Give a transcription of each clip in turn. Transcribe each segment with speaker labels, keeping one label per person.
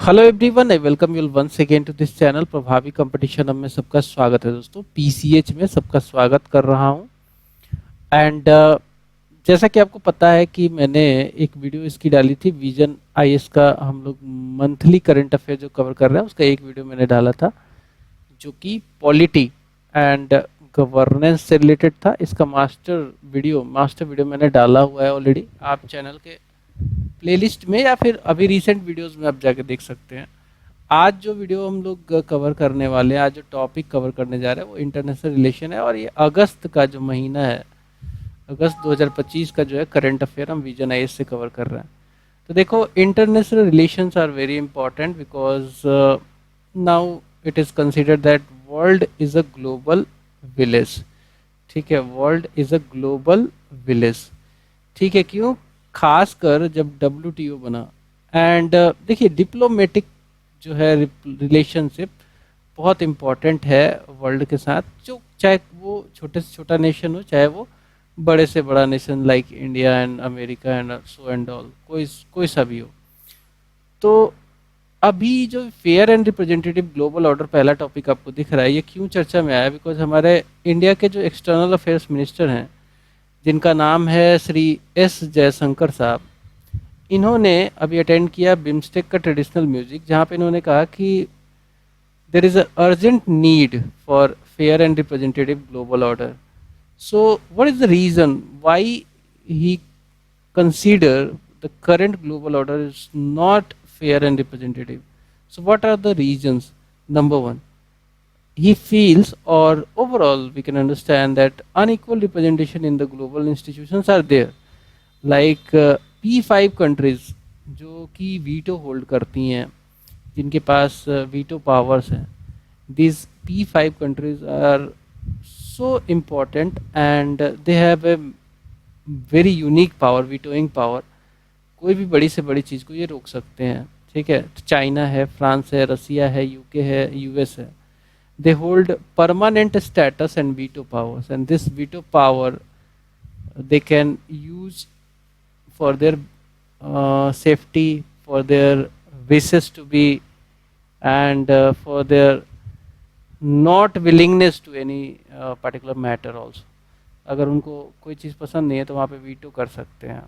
Speaker 1: Hello everyone, I welcome you once again to this channel Prabhavi competition. अब में सबका स्वागत है दोस्तों। पीसीएच में सबका स्वागत कर रहा हूं। एंड जैसा कि आपको पता है कि मैंने एक वीडियो इसकी डाली थी, विजन आईएएस का। हम लोग मंथली करंट अफेयर जो कवर कर रहे हैं उसका एक वीडियो मैंने डाला था, जो कि पॉलिटी एंड गवर्नेंस से रिलेटेड था। इसका मास्टर वीडियो मैंने डाला हुआ है ऑलरेडी। आप चैनल के प्लेलिस्ट में या फिर अभी रिसेंट वीडियोस में आप जाके देख सकते हैं। आज जो वीडियो हम लोग कवर करने वाले हैं, आज जो टॉपिक कवर करने जा रहे हैं वो इंटरनेशनल रिलेशन है। और ये अगस्त का जो महीना है, अगस्त 2025 का जो है करंट अफेयर हम विजन आईएएस से कवर कर रहे हैं। तो देखो, international relations are very important because now it is considered that world is a global village. ठीक है, world is a global village. ठीक है, क्यों? खासकर जब डब्ल्यूटीओ बना। एंड देखिए, डिप्लोमेटिक जो है रिलेशनशिप बहुत इम्पॉर्टेंट है वर्ल्ड के साथ। जो चाहे वो छोटे से छोटा नेशन हो, चाहे वो बड़े से बड़ा nation like India and America and so and all, कोई सा भी हो। तो अभी जो fair and representative global order पहला टॉपिक आपको दिख रहा है, ये क्यों चर्चा में आया? बिकॉज हमारे इंडिया के जो एक्सटर्नल अफेयर्स मिनिस्टर हैं, जिनका नाम है श्री एस जयशंकर साहब, इन्होंने अभी अटेंड किया बिम्स्टेक का ट्रेडिशनल म्यूजिक, जहाँ पे इन्होंने कहा कि there is a urgent need for fair and representative global order. So what is the reason why he consider the current global order is not fair and representative? So what are the reasons? Number one, he feels, or overall we can understand that unequal representation in the global institutions are there, like P5 countries जो कि veto hold करती हैं, जिनके पास veto powers हैं। these P5 countries are so important and they have a very unique power, vetoing power. कोई भी बड़ी से बड़ी चीज़ को ये रोक सकते हैं। ठीक है, तो चाइना है, फ्रांस है, रसिया है, यूके है, यूएस है। They hold permanent status and veto powers, and this veto power they can use for their safety, for their wishes to be, and for their not willingness to any particular matter also। अगर उनको कोई चीज़ पसंद नहीं है तो वहाँ पे veto कर सकते हैं।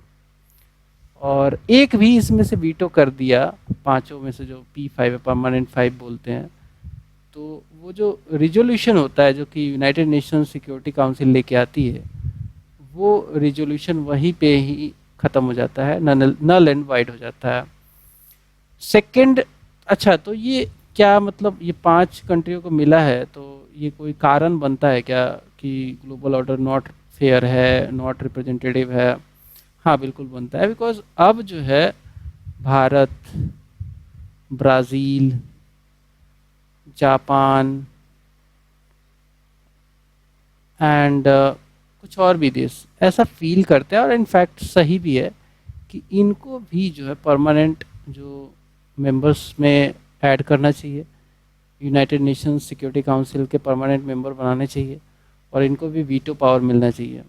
Speaker 1: और एक भी इसमें से वीटो कर दिया, पांचों में से जो P5 है, परमानेंट 5 बोलते हैं, तो वो जो रिजोल्यूशन होता है जो कि यूनाइटेड नेशन सिक्योरिटी काउंसिल लेके आती है, वो रिजोल्यूशन वहीं पे ही ख़त्म हो जाता है, नल एंड वाइड हो जाता है। सेकंड, अच्छा, तो ये क्या मतलब ये 5 कंट्रियों को मिला है, तो ये कोई कारण बनता है क्या कि ग्लोबल ऑर्डर नॉट फेयर है, नॉट रिप्रेजेंटेटिव है? हाँ, बिल्कुल बनता है। बिकॉज अब जो है भारत, ब्राज़ील, जापान एंड कुछ और भी देश ऐसा फील करते हैं, और इनफैक्ट सही भी है कि इनको भी जो है परमानेंट जो मेंबर्स में ऐड करना चाहिए, यूनाइटेड नेशंस सिक्योरिटी काउंसिल के परमानेंट मेंबर बनाने चाहिए, और इनको भी वीटो पावर मिलना चाहिए।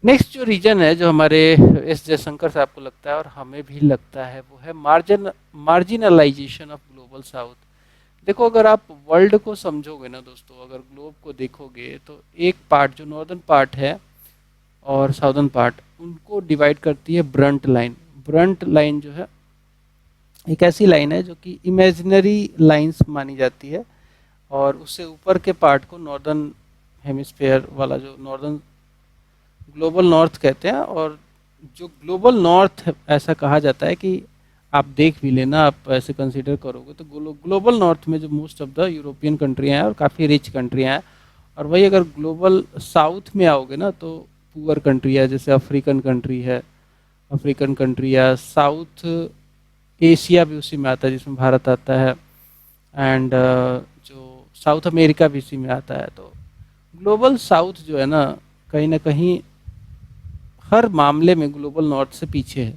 Speaker 1: नेक्स्ट जो रीजन है, जो हमारे एस जयशंकर साहब को लगता है और हमें भी लगता है, वो है मार्जिनलाइजेशन ऑफ ग्लोबल साउथ। देखो, अगर आप वर्ल्ड को समझोगे ना दोस्तों, अगर ग्लोब को देखोगे, तो एक पार्ट जो नॉर्दर्न पार्ट है और साउदर्न पार्ट, उनको डिवाइड करती है ब्रंट लाइन। ब्रंट लाइन जो है एक ऐसी लाइन है जो कि इमेजिनरी लाइंस मानी जाती है, और उससे ऊपर के पार्ट को नॉर्दर्न हेमिस्फेयर वाला, जो नॉर्दर्न ग्लोबल नॉर्थ कहते हैं। और जो ग्लोबल नॉर्थ ऐसा कहा जाता है कि आप देख भी लेना, आप ऐसे कंसीडर करोगे तो ग्लोबल नॉर्थ में जो मोस्ट ऑफ द यूरोपियन कंट्रियाँ हैं और काफ़ी रिच कंट्रियाँ हैं। और वही अगर ग्लोबल साउथ में आओगे ना, तो पुअर कंट्री है, जैसे अफ्रीकन कंट्री है, अफ्रीकन कंट्री या साउथ एशिया भी उसी में आता है, जिसमें भारत आता है, एंड जो साउथ अमेरिका भी इसी में आता है। तो ग्लोबल साउथ जो है ना कहीं हर मामले में ग्लोबल नॉर्थ से पीछे है,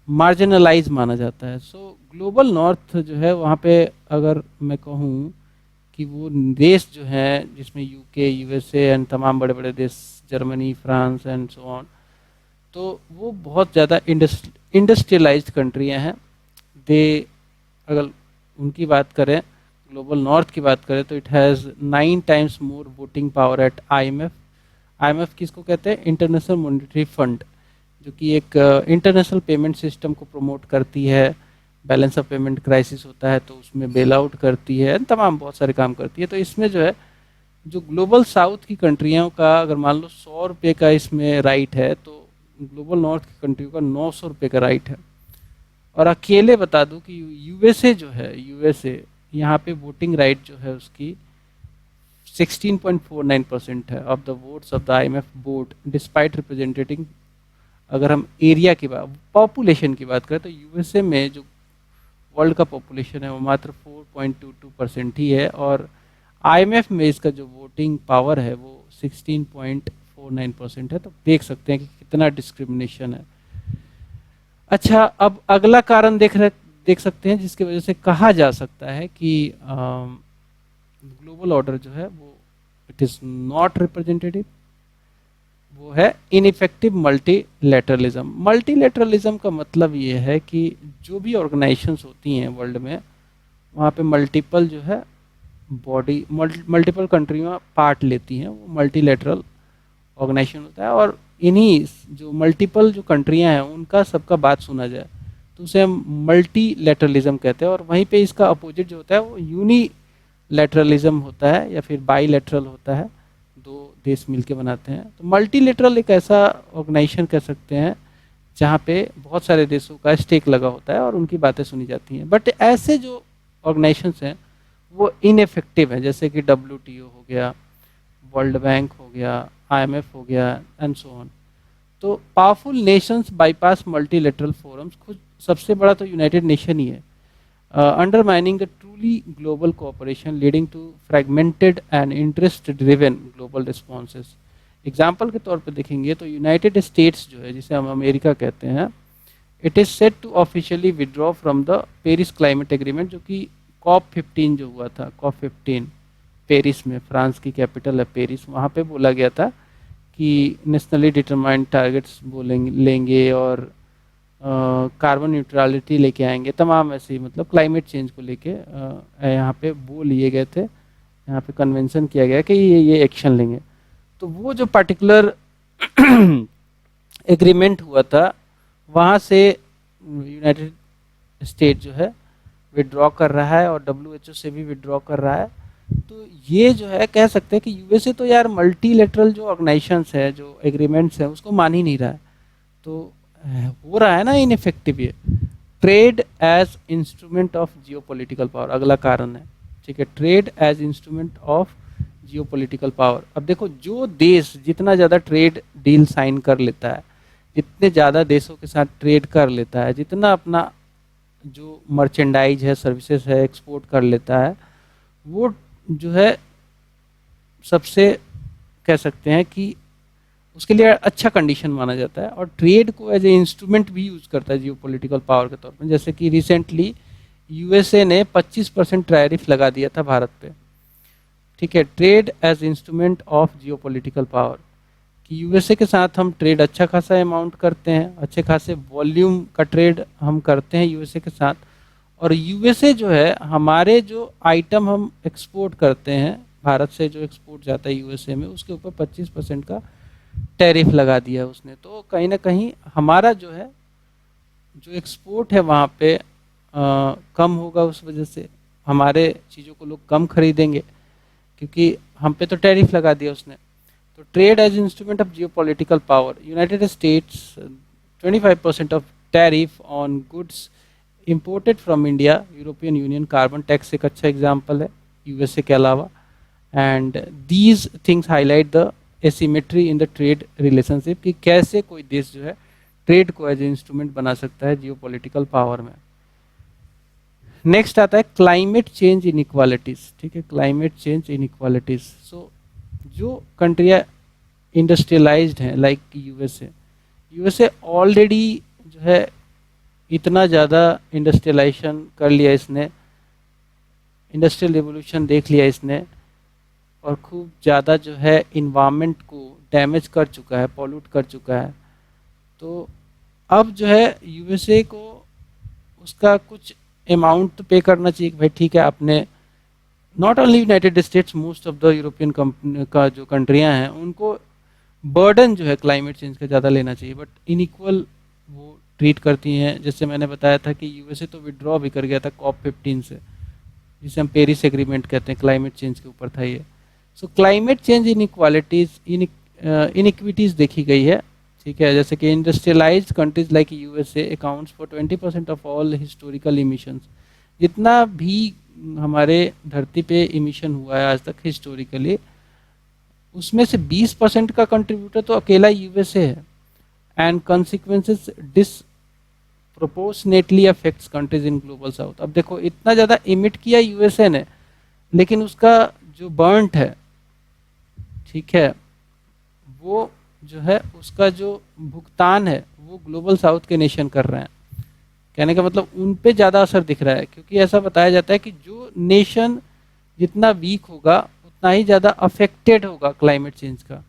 Speaker 1: मार्जिनलाइज माना जाता है। सो ग्लोबल नॉर्थ जो है, वहाँ पे अगर मैं कहूँ कि वो देश जो हैं जिसमें यूके, यूएसए एंड तमाम बड़े बड़े देश, Germany, France and so on, तो वो बहुत ज़्यादा इंडस्ट्रियलाइज्ड कंट्रियाँ हैं। दे अगर उनकी बात करें, ग्लोबल नॉर्थ की बात करें, तो it has 9 times more voting power at IMF. IMF किसको कहते हैं? इंटरनेशनल मॉनेटरी फंड, जो कि एक इंटरनेशनल पेमेंट सिस्टम को प्रमोट करती है। बैलेंस ऑफ पेमेंट क्राइसिस होता है तो उसमें बेल आउट करती है, तमाम बहुत सारे काम करती है। तो इसमें जो है, जो ग्लोबल साउथ की कंट्रियों का अगर मान लो 100 रुपये का इसमें राइट है, तो ग्लोबल नॉर्थ की कंट्रियों का 900 रुपये का राइट है। और अकेले बता दूं कि यूएसए जो है, यूएसए यहाँ पे वोटिंग राइट जो है उसकी 16.49% है of the votes of the IMF board despite representing. अगर हम एरिया की बात, पॉपुलेशन की बात करें, तो यूएसए में जो वर्ल्ड का पॉपुलेशन है वो मात्र 4.22% ही है, और आईएमएफ में इसका जो वोटिंग पावर है वो 16.49% है। तो देख सकते हैं कि कितना डिस्क्रिमिनेशन है। अच्छा, अब अगला कारण देख सकते हैं जिसकी वजह से कहा जा सकता है कि ग्लोबल ऑर्डर जो है वो इट इज़ नॉट रिप्रेजेंटेटिव, वो है इनइफेक्टिव मल्टीलेटरलिज्म। मल्टीलेटरलिज्म का मतलब ये है कि जो भी ऑर्गेनाइजेशंस होती हैं वर्ल्ड में, वहाँ पे मल्टीपल जो है बॉडी, मल्टीपल कंट्रियाँ पार्ट लेती हैं, वो मल्टीलेटरल ऑर्गेनाइजेशन होता है। और इन्हीं जो मल्टीपल जो कंट्रियाँ हैं उनका सबका बात सुना जाए तो उसे हम मल्टीलेटरलिज्म कहते हैं। और वहीं पे इसका अपोजिट जो होता है वो यूनिलैटरलिज्म होता है या फिर बाईलैटरल होता है, दो देश मिलके बनाते हैं। तो मल्टीलेटरल एक ऐसा ऑर्गेनाइजेशन कह सकते हैं जहाँ पे बहुत सारे देशों का स्टेक लगा होता है और उनकी बातें सुनी जाती हैं। बट ऐसे जो ऑर्गेनाइजेशंस हैं वो इनएफेक्टिव है, जैसे कि डब्ल्यूटीओ हो गया, वर्ल्ड बैंक हो गया, आईएमएफ हो गया, एंड सो ऑन। तो powerful Nations bypass multilateral forums. खुद सबसे बड़ा तो यूनाइटेड नेशन ही है, undermining the truly global cooperation leading to fragmented and interest driven global responses। Example के तौर पर देखेंगे तो यूनाइटेड स्टेट्स जो है, जिसे हम अमेरिका कहते हैं, it is set to officially withdraw from the Paris climate agreement, जो कि COP15 जो हुआ था, COP15 पेरिस में, फ्रांस की कैपिटल है पेरिस, वहाँ पे बोला गया था कि नेशनली डिटरमाइंड टारगेट्स बोलेंगे लेंगे और कार्बन न्यूट्रलिटी लेके आएंगे, तमाम ऐसे ही मतलब क्लाइमेट चेंज को लेके यहाँ पे वो लिए गए थे, यहाँ पे कन्वेंशन किया गया कि ये एक्शन लेंगे। तो वो जो पर्टिकुलर एग्रीमेंट हुआ था, वहाँ से यूनाइटेड स्टेट जो है विड्रॉ कर रहा है और WHO से भी विड्रॉ कर रहा है। तो ये जो है कह सकते हैं कि यूएसए तो यार मल्टीलेटरल जो ऑर्गेनाइजेशंस है, जो एग्रीमेंट्स है, उसको मान ही नहीं रहा है। तो हो रहा है ना इनइफेक्टिव ये। Trade as instrument of geopolitical power अगला कारण है, ठीक है, trade as instrument of geopolitical power. अब देखो, जो देश जितना ज़्यादा ट्रेड डील साइन कर लेता है, जितने ज़्यादा देशों के साथ ट्रेड कर लेता है, जितना अपना जो मर्चेंडाइज है, सर्विसेज है, एक्सपोर्ट कर लेता है, वो जो है सबसे कह सकते हैं कि उसके लिए अच्छा कंडीशन माना जाता है। और ट्रेड को एज ए इंस्ट्रूमेंट भी यूज़ करता है जियोपॉलिटिकल पावर के तौर पर। जैसे कि रिसेंटली यूएसए ने 25% टैरिफ लगा दिया था भारत पे, ठीक है, trade as instrument of geopolitical power, कि यूएसए के साथ हम ट्रेड अच्छा खासा अमाउंट करते हैं, अच्छे खासे वॉल्यूम का ट्रेड हम करते हैं यूएसए के साथ। और यूएसए जो है, हमारे जो आइटम हम एक्सपोर्ट करते हैं, भारत से जो एक्सपोर्ट जाता है यूएसए में, उसके ऊपर 25% का टैरिफ लगा दिया उसने। तो कहीं ना कहीं हमारा जो है, जो एक्सपोर्ट है वहाँ पे कम होगा, उस वजह से हमारे चीज़ों को लोग कम खरीदेंगे, क्योंकि हम पे तो टैरिफ लगा दिया उसने। तो trade as instrument of geopolitical power, United States 25% of tariff on goods imported from India, European Union, carbon tax एक अच्छा एग्जाम्पल है यूएसए के अलावा। And these things highlight the asymmetry in the trade relationship, कि कैसे कोई देश जो है ट्रेड को एज इंस्ट्रूमेंट बना सकता है जियोपॉलिटिकल पावर में। नेक्स्ट आता है क्लाइमेट चेंज इनइक्वालिटीज, ठीक है, क्लाइमेट चेंज इनइक्वालिटीज। सो जो कंट्रियाँ इंडस्ट्रियलाइज्ड हैं लाइक यूएसए ऑलरेडी जो है इतना ज़्यादा इंडस्ट्रियलाइजेशन कर लिया इसने, इंडस्ट्रियल रिवोल्यूशन देख लिया इसने, और खूब ज़्यादा जो है इन्वायरमेंट को डैमेज कर चुका है, पॉल्यूट कर चुका है। तो अब जो है यूएसए को उसका कुछ अमाउंट पे करना चाहिए कि भाई ठीक है, आपने not only United states, most of the European company का जो कंट्रियां हैं उनको बर्डन जो है क्लाइमेट चेंज का ज़्यादा लेना चाहिए, बट इनइक्वल वो ट्रीट करती हैं। जैसे मैंने बताया था कि यूएसए तो विड्रॉ भी कर गया था COP15 से, जिसे हम पेरिस एग्रीमेंट कहते हैं, क्लाइमेट चेंज के ऊपर था ये। सो क्लाइमेट चेंज इनइक्वालिटीज इनइक्विटीज देखी गई है, ठीक है। जैसे कि industrialised countries like USA accounts for 20% of all historical emissions. जितना भी हमारे धरती पे इमिशन हुआ है आज तक हिस्टोरिकली, उसमें से 20% का कंट्रीब्यूटर तो अकेला यूएसए है। And consequences disproportionately affects countries in global south. अब देखो, इतना ज़्यादा इमिट किया यूएसए ने, लेकिन उसका जो बर्न्ट है, ठीक है, वो जो है उसका जो भुगतान है वो ग्लोबल साउथ के नेशन कर रहे हैं। कहने का मतलब उन पे ज़्यादा असर दिख रहा है, क्योंकि ऐसा बताया जाता है कि जो नेशन जितना वीक होगा उतना ही ज़्यादा अफेक्टेड होगा क्लाइमेट चेंज का।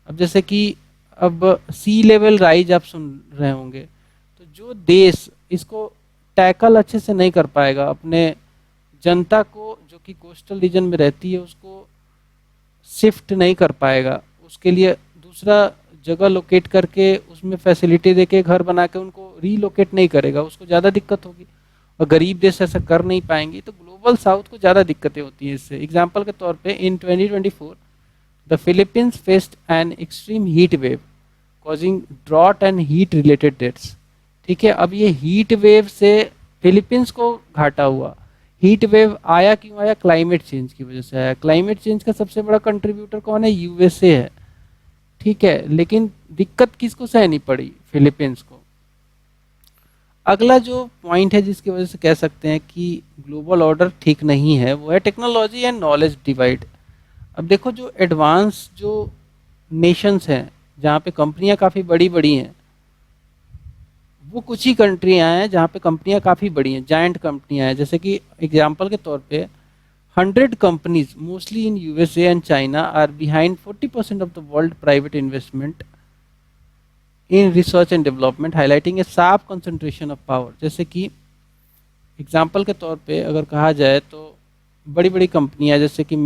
Speaker 1: अब जैसे कि अब सी लेवल राइज आप सुन रहे होंगे, तो जो देश इसको टैकल अच्छे से नहीं कर पाएगा, अपने जनता को जो कि कोस्टल रीजन में रहती है उसको शिफ्ट नहीं कर पाएगा, उसके लिए दूसरा जगह लोकेट करके उसमें फैसिलिटी देके घर बना के उनको रीलोकेट नहीं करेगा, उसको ज़्यादा दिक्कत होगी। और गरीब देश ऐसा कर नहीं पाएंगे, तो ग्लोबल साउथ को ज़्यादा दिक्कतें होती हैं इससे। एग्जाम्पल के तौर पे in 2024 the Philippines faced an extreme heat wave causing drought and heat related deaths. ठीक है, अब ये हीट वेव से फिलीपींस को घाटा हुआ। हीट वेव आया क्यों आया? क्लाइमेट चेंज की वजह से आया। क्लाइमेट चेंज का सबसे बड़ा कंट्रीब्यूटर कौन है? यूएसए है, ठीक है। लेकिन दिक्कत किसको सहनी पड़ी? फिलीपींस को। अगला जो पॉइंट है जिसकी वजह से कह सकते हैं कि ग्लोबल ऑर्डर ठीक नहीं है, वो है टेक्नोलॉजी एंड नॉलेज डिवाइड। अब देखो, जो एडवांस जो नेशंस हैं जहाँ पे कंपनियां काफ़ी बड़ी बड़ी हैं, वो कुछ ही कंट्रियां हैं जहाँ पे कंपनियां काफ़ी बड़ी हैं, जायंट कंपनियां हैं। जैसे कि एग्जांपल के तौर पे 100 companies mostly in USA and China are behind 40% of the world private investment in research and development, highlighting a sharp concentration of power। जैसे कि एग्जांपल के तौर पे अगर कहा जाए तो बड़ी बड़ी कंपनियां जैसे कि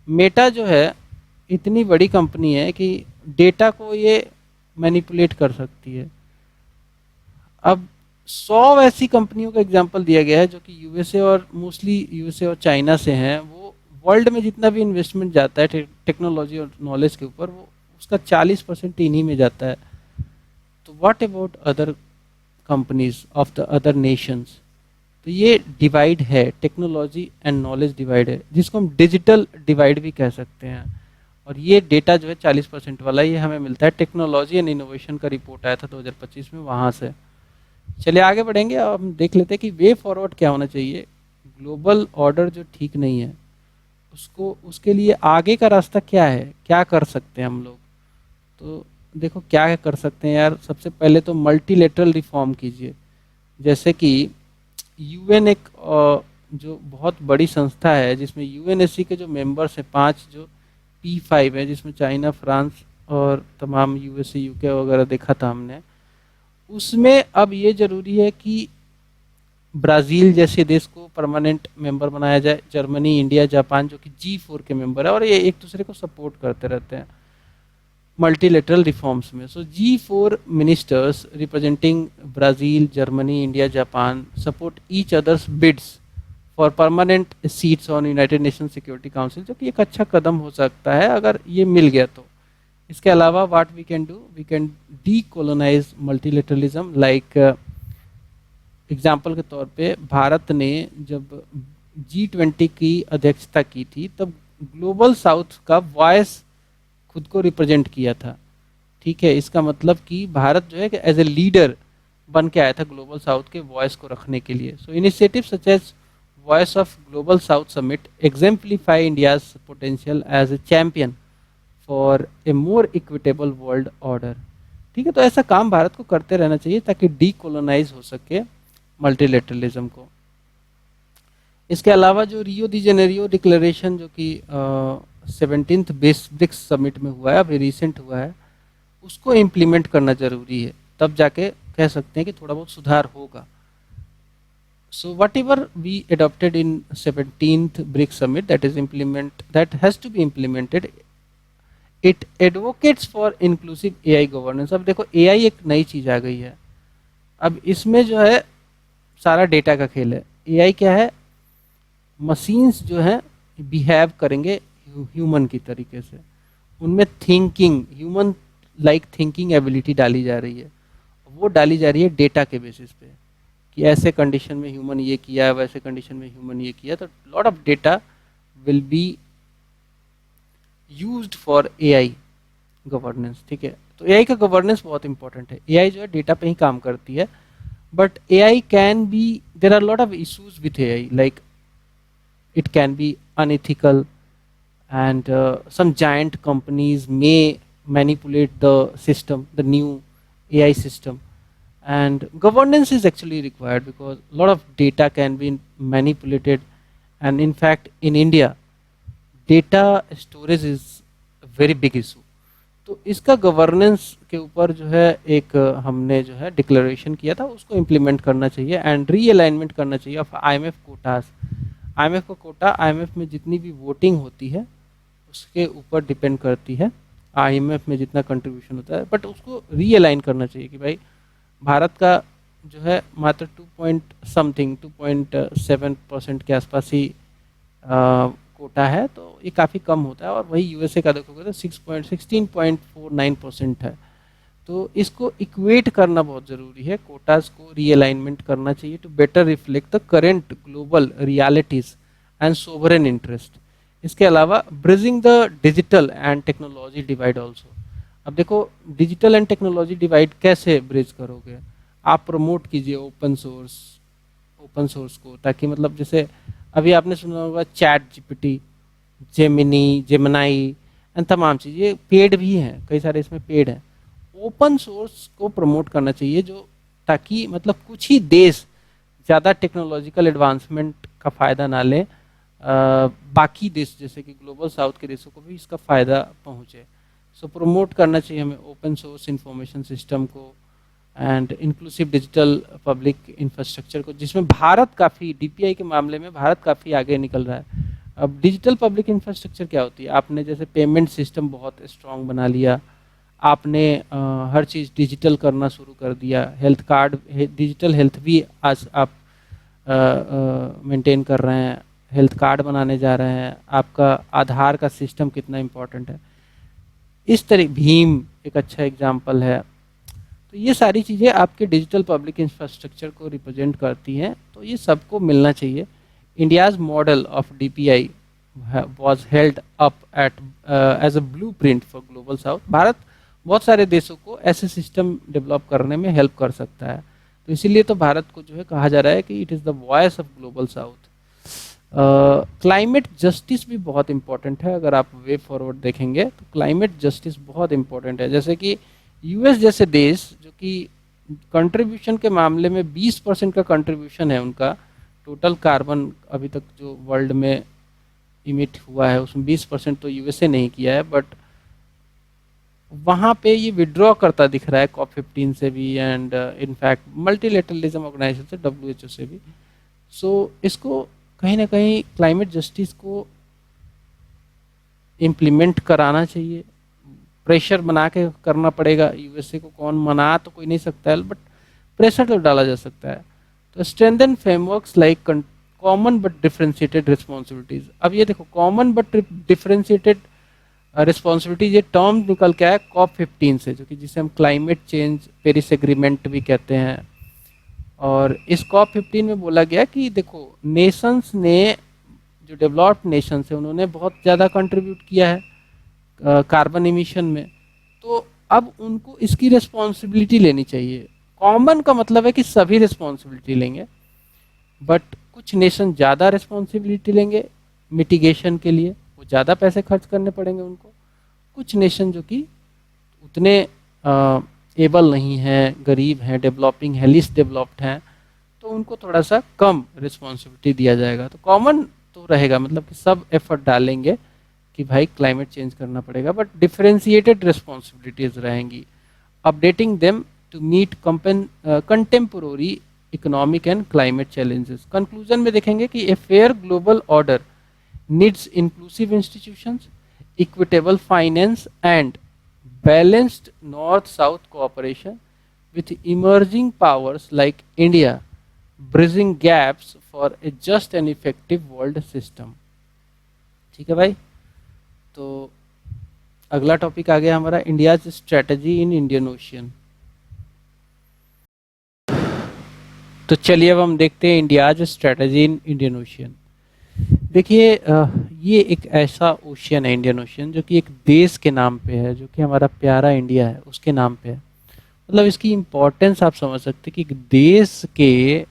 Speaker 1: मेटा जो है इतनी बड़ी कंपनी है कि डेटा को ये मैनिपुलेट कर सकती है। अब 100 ऐसी कंपनियों का एग्जांपल दिया गया है जो कि यूएसए और मोस्टली यूएसए और चाइना से हैं। वो वर्ल्ड में जितना भी इन्वेस्टमेंट जाता है टेक्नोलॉजी और नॉलेज के ऊपर, वो उसका 40% इन्हीं में जाता है। तो what about other companies of the other Nations? तो ये डिवाइड है, टेक्नोलॉजी एंड नॉलेज डिवाइड है, जिसको हम डिजिटल डिवाइड भी कह सकते हैं। और ये डेटा जो है 40% वाला, ये हमें मिलता है टेक्नोलॉजी एंड इनोवेशन का रिपोर्ट आया था 2025 में, वहाँ से। चलिए आगे बढ़ेंगे। अब हम देख लेते हैं कि वे फॉरवर्ड क्या होना चाहिए। ग्लोबल ऑर्डर जो ठीक नहीं है उसको, उसके लिए आगे का रास्ता क्या है, क्या कर सकते हैं हम लोग? तो देखो क्या कर सकते हैं यार। सबसे पहले तो मल्टीलेटरल रिफॉर्म कीजिए। जैसे कि यूएन एक जो बहुत बड़ी संस्था है, जिसमें यूएनएससी के जो मेंबर्स हैं 5, जो P5 है, जिसमें चाइना, फ्रांस और तमाम यूएसए, यूके वगैरह देखा था हमने। उसमें अब ये जरूरी है कि ब्राज़ील जैसे देश को परमानेंट मेंबर बनाया जाए, जर्मनी, इंडिया, जापान जो कि G4 के मेंबर है, और ये एक दूसरे को सपोर्ट करते रहते हैं मल्टीलेटरल रिफॉर्म्स में। So G4 ministers representing Brazil, Germany, India, Japan support each others bids for permanent seats on United Nation security council, जो कि एक अच्छा कदम हो सकता है अगर ये मिल गया तो। इसके अलावा what we can do, we can decolonise multilateralism. Like example के तौर पे भारत ने जब G20 की अध्यक्षता की थी, तब ग्लोबल साउथ का वॉइस खुद को रिप्रेजेंट किया था। ठीक है, इसका मतलब कि भारत जो है कि एज ए लीडर बन के आया था ग्लोबल साउथ के वॉइस को रखने के लिए। So initiative such as voice of global south summit exemplify India's potential as a champion for a more equitable world order. ठीक है, तो ऐसा काम भारत को करते रहना चाहिए ताकि डीकोलोनाइज हो सके मल्टीलेटरलिज्म को। इसके अलावा जो रियो दी जेनेरियो डिक्लेरेशन जो कि 17th ब्रिक्स समिट में हुआ है, अभी रिसेंट हुआ है, उसको इम्प्लीमेंट करना जरूरी है, तब जाके कह सकते हैं कि थोड़ा बहुत सुधार होगा। So whatever we adopted in 17th BRICS summit, that has to be implemented. It advocates for inclusive AI governance. अब देखो AI एक नई चीज आ गई है, अब इसमें जो है सारा डेटा का खेल है। AI क्या है, मशीन्स जो है बिहेव करेंगे ह्यूमन की तरीके से, उनमें thinking, human like thinking ability डाली जा रही है। वो डाली जा रही है डेटा के बेसिस पे कि ऐसे कंडीशन में ह्यूमन ये किया, वैसे कंडीशन में ह्यूमन ये किया, तो lot of data will be used for AI governance. ठीक है, तो एआई का गवर्नेंस बहुत इंपॉर्टेंट है। एआई जो है डेटा पे ही काम करती है, but AI can be, there are lot of issues with AI, like it can be unethical, and some giant companies may manipulate the system, the new AI system, and governance is actually required because a lot of data can be manipulated, and in fact in India data storage is a very big issue। तो इसका governance के ऊपर जो है एक हमने जो है डिक्लेरेशन किया था, उसको इम्प्लीमेंट करना चाहिए एंड रीअलाइनमेंट करना चाहिए ऑफ आईएमएफ कोटास। आईएमएफ का कोटा, आईएमएफ में जितनी भी वोटिंग होती है उसके ऊपर डिपेंड करती है, आईएमएफ में जितना कंट्रीब्यूशन होता है, बट उसको रीअलाइन करना चाहिए कि भाई भारत का जो है मात्र 2.7% के आसपास ही कोटा है, तो ये काफ़ी कम होता है। और वही यूएसए का देखोगे तो 16.49% है। तो इसको इक्वेट करना बहुत ज़रूरी है, कोटास को रीअलाइनमेंट करना चाहिए to better reflect the current global realities and sovereign interest. इसके अलावा bridging the digital and technology divide also. अब देखो डिजिटल एंड टेक्नोलॉजी डिवाइड कैसे ब्रिज करोगे, आप प्रमोट कीजिए ओपन सोर्स को, ताकि मतलब जैसे अभी आपने सुना होगा चैट जीपीटी, जेमिनाई एंड तमाम चीज़, ये पेड भी हैं, कई सारे इसमें पेड हैं। ओपन सोर्स को प्रमोट करना चाहिए, जो ताकि मतलब कुछ ही देश ज़्यादा टेक्नोलॉजिकल एडवांसमेंट का फ़ायदा ना लें, बाकी देश जैसे कि ग्लोबल साउथ के देशों को भी इसका फ़ायदा पहुँचे। सो प्रमोट करना चाहिए हमें ओपन सोर्स इंफॉर्मेशन सिस्टम को and inclusive digital public infrastructure को, जिसमें भारत काफ़ी, डीपीआई के मामले में भारत काफ़ी आगे निकल रहा है। अब डिजिटल पब्लिक इंफ्रास्ट्रक्चर क्या होती है, आपने जैसे पेमेंट सिस्टम बहुत स्ट्रॉन्ग बना लिया, आपने हर चीज़ डिजिटल करना शुरू कर दिया, हेल्थ कार्ड, डिजिटल हेल्थ भी आज आप मेंटेन कर रहे हैं, हेल्थ कार्ड बनाने जा रहे हैं, आपका आधार का सिस्टम कितना इम्पोर्टेंट है। इस तरह भीम एक अच्छा एग्जाम्पल है। तो ये सारी चीज़ें आपके डिजिटल पब्लिक इंफ्रास्ट्रक्चर को रिप्रेजेंट करती हैं, तो ये सबको मिलना चाहिए। India's model of DPI was held up as a blueprint for global south। Bharat बहुत सारे देशों को ऐसे सिस्टम डेवलप करने में हेल्प कर सकता है, तो इसीलिए तो भारत को जो है कहा जा रहा है कि it is the voice of global south. Climate justice भी बहुत इंपॉर्टेंट है, अगर आप वे फॉरवर्ड देखेंगे तो क्लाइमेट जस्टिस बहुत इंपॉर्टेंट है। जैसे कि यूएस जैसे देश जो कि कंट्रीब्यूशन के मामले में 20% का कंट्रीब्यूशन है उनका, टोटल कार्बन अभी तक जो वर्ल्ड में इमिट हुआ है उसमें 20% तो यूएसए नहीं किया है, बट वहाँ पे ये विड्रॉ करता दिख रहा है COP15 से भी एंड इनफैक्ट मल्टीलेटरलिज्म ऑर्गेनाइजेशन से, WHO से भी। सो इसको कहीं ना कहीं क्लाइमेट जस्टिस को इम्प्लीमेंट कराना चाहिए, प्रेशर बना के करना पड़ेगा। यूएसए को कौन मना तो कोई नहीं सकता है, बट प्रेशर तो डाला जा सकता है। तो strengthen frameworks like common but differentiated responsibilities. अब ये देखो कॉमन बट डिफरेंशिएटेड रिस्पॉन्सिबिलिटीज, ये टर्म निकल के आया COP15 से, जो कि जिसे हम क्लाइमेट चेंज पेरिस एग्रीमेंट भी कहते हैं। और इस COP15 में बोला गया कि देखो नेशंस ने, जो डेवलप्ड नेशंस है उन्होंने बहुत ज़्यादा कंट्रीब्यूट किया है कार्बन इमिशन में, तो अब उनको इसकी रिस्पॉन्सिबिलिटी लेनी चाहिए। कॉमन का मतलब है कि सभी रिस्पॉन्सिबिलिटी लेंगे, बट कुछ नेशन ज़्यादा रिस्पॉन्सिबिलिटी लेंगे मिटिगेशन के लिए, वो ज़्यादा पैसे खर्च करने पड़ेंगे उनको। कुछ नेशन जो कि उतने एबल नहीं हैं, गरीब हैं, डेवलपिंग है, लीस्ट डेवलप्ड हैं, तो उनको थोड़ा सा कम रिस्पॉन्सिबिलिटी दिया जाएगा। तो कॉमन तो रहेगा, मतलब कि सब एफर्ट डालेंगे कि भाई क्लाइमेट चेंज करना पड़ेगा, बट डिफरेंशिएटेड रिस्पॉन्सिबिलिटीज़ रहेंगी, updating them to meet contemporary economic and climate challenges. Conclusion में देखेंगे कि a fair global order needs inclusive institutions, equitable finance and balanced north-south cooperation with emerging powers like India, bridging gaps for a just and effective world system। ठीक है भाई, तो अगला topic आ गया हमारा India strategy in Indian ocean. तो चलिए अब हम देखते हैं India strategy in Indian ocean. देखिए ये एक ऐसा ओशियन है इंडियन ओशियन जो कि एक देश के नाम पे है, जो कि हमारा प्यारा इंडिया है उसके नाम पे है। मतलब इसकी इम्पोर्टेंस आप समझ सकते हैं कि एक देश के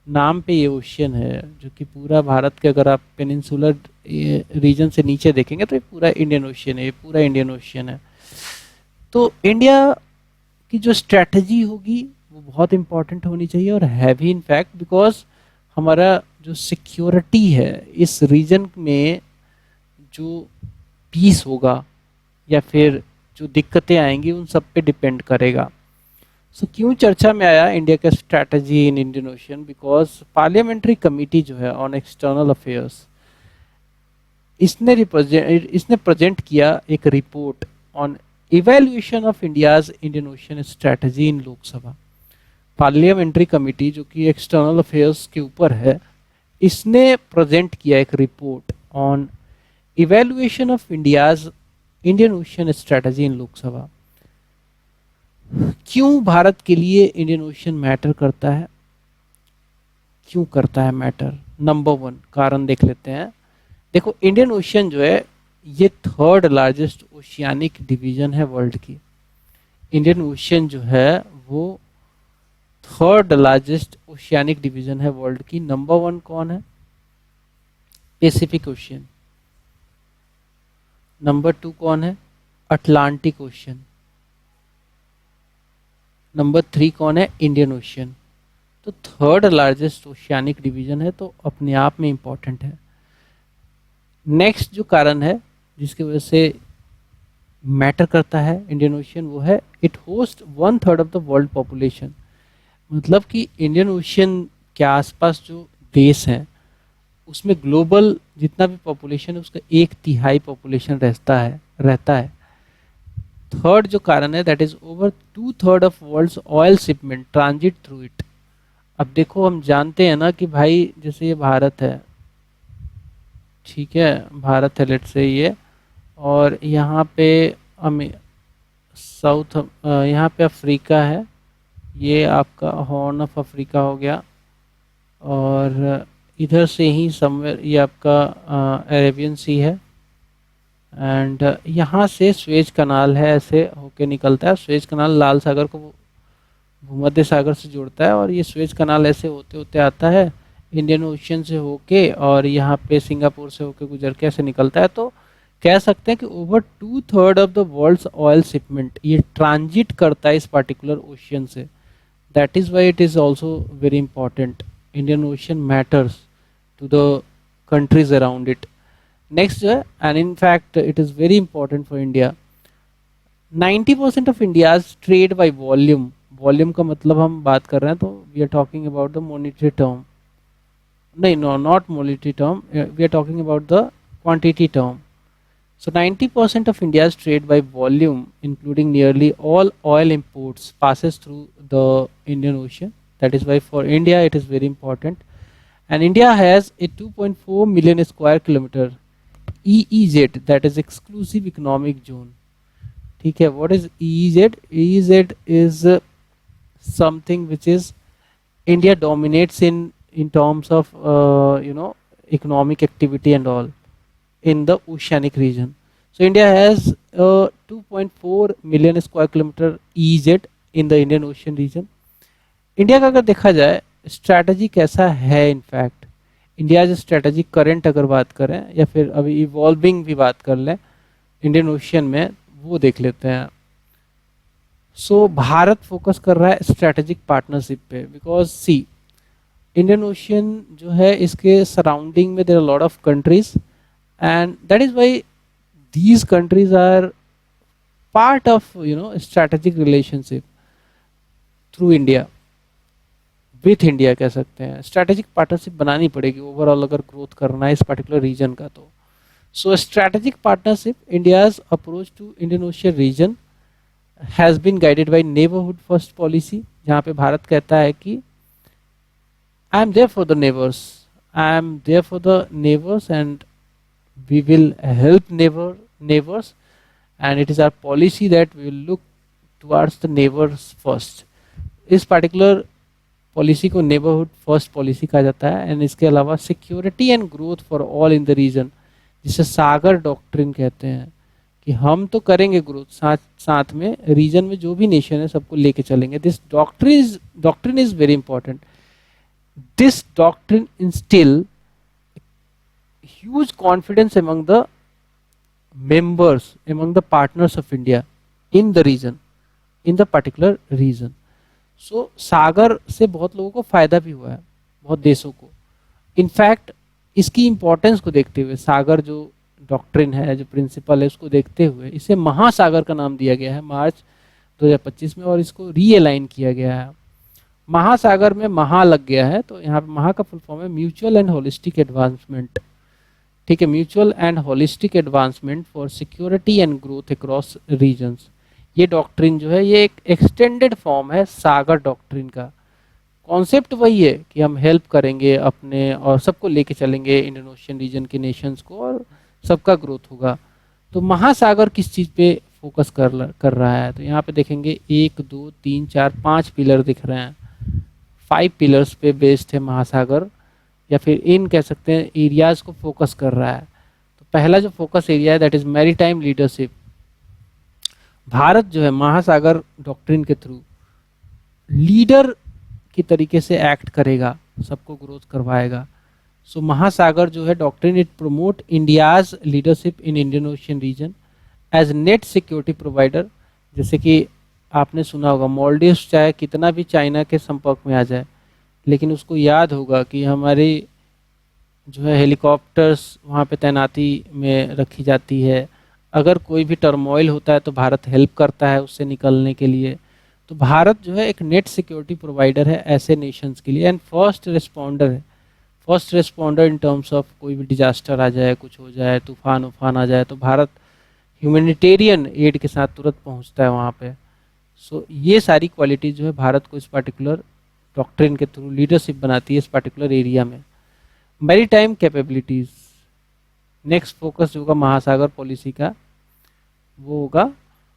Speaker 1: नाम पे ये ओशियन है, जो कि पूरा भारत के अगर आप पेनिनसुलर रीजन से नीचे देखेंगे तो ये पूरा इंडियन ओशियन है, ये पूरा इंडियन ओशियन है। तो इंडिया की जो स्ट्रेटजी होगी वो बहुत इंपॉर्टेंट होनी चाहिए और है भी इनफैक्ट, बिकॉज हमारा जो सिक्योरिटी है इस रीजन में, जो पीस होगा या फिर जो दिक्कतें आएंगी उन सब पे डिपेंड करेगा। सो क्यों चर्चा में आया इंडिया का strategy in Indian ocean? Because parliamentary committee जो है ऑन एक्सटर्नल अफेयर्स, इसने प्रेजेंट किया एक report on evaluation of India's Indian ocean strategy in Lok Sabha. Parliamentary committee जो कि एक्सटर्नल अफेयर्स के ऊपर है, इसने प्रेजेंट किया एक report on evaluation of India's Indian ocean strategy in Lok Sabha. क्यों भारत के लिए इंडियन ओशियन मैटर करता है, क्यों करता है मैटर? नंबर 1 कारण देख लेते हैं। देखो इंडियन ओशियन जो है ये थर्ड लार्जेस्ट ओशियानिक डिवीजन है वर्ल्ड की। इंडियन ओशियन जो है वो थर्ड लार्जेस्ट ओशियानिक डिवीजन है वर्ल्ड की। नंबर 1 कौन है? Pacific ocean. नंबर 2 कौन है? Atlantic ocean. नंबर 3 कौन है? Indian ocean. तो थर्ड लार्जेस्ट ओशियानिक डिवीजन है, तो अपने आप में इंपॉर्टेंट है। नेक्स्ट जो कारण है जिसकी वजह से मैटर करता है इंडियन ओशियन, वो है it host 1/3 of the world population. मतलब कि इंडियन ओशियन के आसपास जो देश हैं उसमें ग्लोबल जितना भी पॉपुलेशन है उसका 1/3 पॉपुलेशन रहता है। थर्ड जो कारण है that is over 2/3 of world's oil shipment transit through it. अब देखो हम जानते हैं ना कि भाई जैसे ये भारत है, ठीक है, भारत है लेट से ये, और यहाँ पे साउथ, यहाँ पे अफ्रीका है, ये आपका हॉर्न ऑफ अफ्रीका हो गया, और इधर से ही समवेयर ये आपका अरेबियन सी है, एंड यहाँ से स्वेज कनाल है, ऐसे होके निकलता है। स्वेज कनाल लाल सागर को भूमध्य सागर से जोड़ता है, और ये स्वेज कनाल ऐसे होते होते आता है इंडियन ओशियन से होके, और यहाँ पे सिंगापुर से होके गुजर के ऐसे निकलता है। तो कह सकते हैं कि over 2/3 of the world's oil shipment ये ट्रांजिट करता है इस पार्टिकुलर ओशियन से। That is why it is also very important. Indian Ocean matters to the countries around it. Next जो है, and in fact it is very important for India, 90% of India's trade by volume. Volume का मतलब हम बात कर रहे हैं तो we are talking about the monetary term, नहीं, no not monetary term, we are talking about the quantity term. So 90% of India's trade by volume, including nearly all oil imports, passes through the Indian Ocean. That is why for India it is very important. And India has a 2.4 million square kilometer EEZ, that is exclusive economic zone. ठीक है, what is EEZ? EEZ is something which is India dominates in terms of economic activity and all in the oceanic region. So India has 2.4 million square kilometer EEZ in the Indian Ocean region. India का अगर देखा जाए strategy कैसा है, in fact India जो strategy current अगर बात करें या फिर अभी इवॉल्विंग भी बात कर लें इंडियन ओशियन में, वो देख लेते हैं। सो भारत फोकस कर रहा है स्ट्रैटेजिक पार्टनरशिप पे, बिकॉज सी इंडियन ओशियन जो है इसके सराउंडिंग में there are lot of countries, and that is why these countries are part of strategic relationship through India. With India कह सकते हैं। स्ट्रैटेजिक पार्टनरशिप बनानी पड़ेगी ओवरऑल अगर ग्रोथ करना है इस पर्टिकुलर रीजन का। तो so strategic partnership, India's approach to Indian Ocean region has been guided by neighbourhood first policy, जहां पे भारत कहता है कि I am there for the neighbours, I am there for the neighbours and we will help neighbors, and it is our policy that we will look towards the neighbors first। इस particular policy को neighbourhood first policy कहा जाता है। And इसके अलावा security and growth for all in the region, जिसे Sagar doctrine कहते हैं, कि हम तो करेंगे ग्रोथ, साथ साथ में रीजन में जो भी नेशन है सबको लेके चलेंगे। This doctrine is very important. This doctrine instil huge confidence among the members, among the partners of India in the region, in the particular region। So सागर से बहुत लोगों को फायदा भी हुआ है, बहुत देशों को। इनफैक्ट इसकी इंपॉर्टेंस को देखते हुए, सागर जो डॉक्ट्रिन है, जो प्रिंसिपल है, उसको देखते हुए इसे महासागर का नाम दिया गया है मार्च 2025 में, और इसको रीअलाइन किया गया है। महासागर में महा लग गया है, तो यहाँ पे महा का फुल फॉर्म है म्यूचुअल एंड होलिस्टिक एडवांसमेंट। ठीक है, mutual and holistic advancement for security and growth across regions. ये डॉक्ट्रिन जो है ये एक एक्सटेंडेड फॉर्म है सागर डॉक्ट्रिन का। कॉन्सेप्ट वही है कि हम हेल्प करेंगे अपने और सबको लेके चलेंगे इंडियन ओशियन रीजन के नेशंस को, और सबका ग्रोथ होगा। तो महासागर किस चीज़ पे फोकस कर रहा है, तो यहाँ पे देखेंगे 1 2 3 4 5 पिलर दिख रहे हैं। 5 पिलर्स पे बेस्ड है महासागर, या फिर इन कह सकते हैं एरियाज को फोकस कर रहा है। तो पहला जो फोकस एरिया है that is maritime leadership. Bharat जो है महासागर डॉक्ट्रिन के थ्रू लीडर की तरीके से एक्ट करेगा, सबको ग्रोथ करवाएगा। सो महासागर जो है doctrine, it promote India's leadership in Indian Ocean region as net security provider. जैसे कि आपने सुना होगा मालदीव्स चाहे कितना भी चाइना के संपर्क में आ जाए, लेकिन उसको याद होगा कि हमारी जो है हेलीकॉप्टर्स वहाँ पे तैनाती में रखी जाती है। अगर कोई भी टर्मोइल होता है तो भारत हेल्प करता है उससे निकलने के लिए। तो भारत जो है एक नेट सिक्योरिटी प्रोवाइडर है ऐसे नेशंस के लिए, एंड फर्स्ट रिस्पॉन्डर है। First responder in terms of कोई भी डिजास्टर आ जाए, कुछ हो जाए, तूफान उफान आ जाए, तो भारत ह्यूमैनिटेरियन एड के साथ तुरंत पहुँचता है वहाँ पे। सो ये सारी क्वालिटी जो है भारत को इस पर्टिकुलर डॉक्ट्रिन के थ्रू लीडरशिप बनाती है इस पर्टिकुलर एरिया में। मैरीटाइम कैपेबिलिटीज, नेक्स्ट फोकस जो होगा महासागर पॉलिसी का वो होगा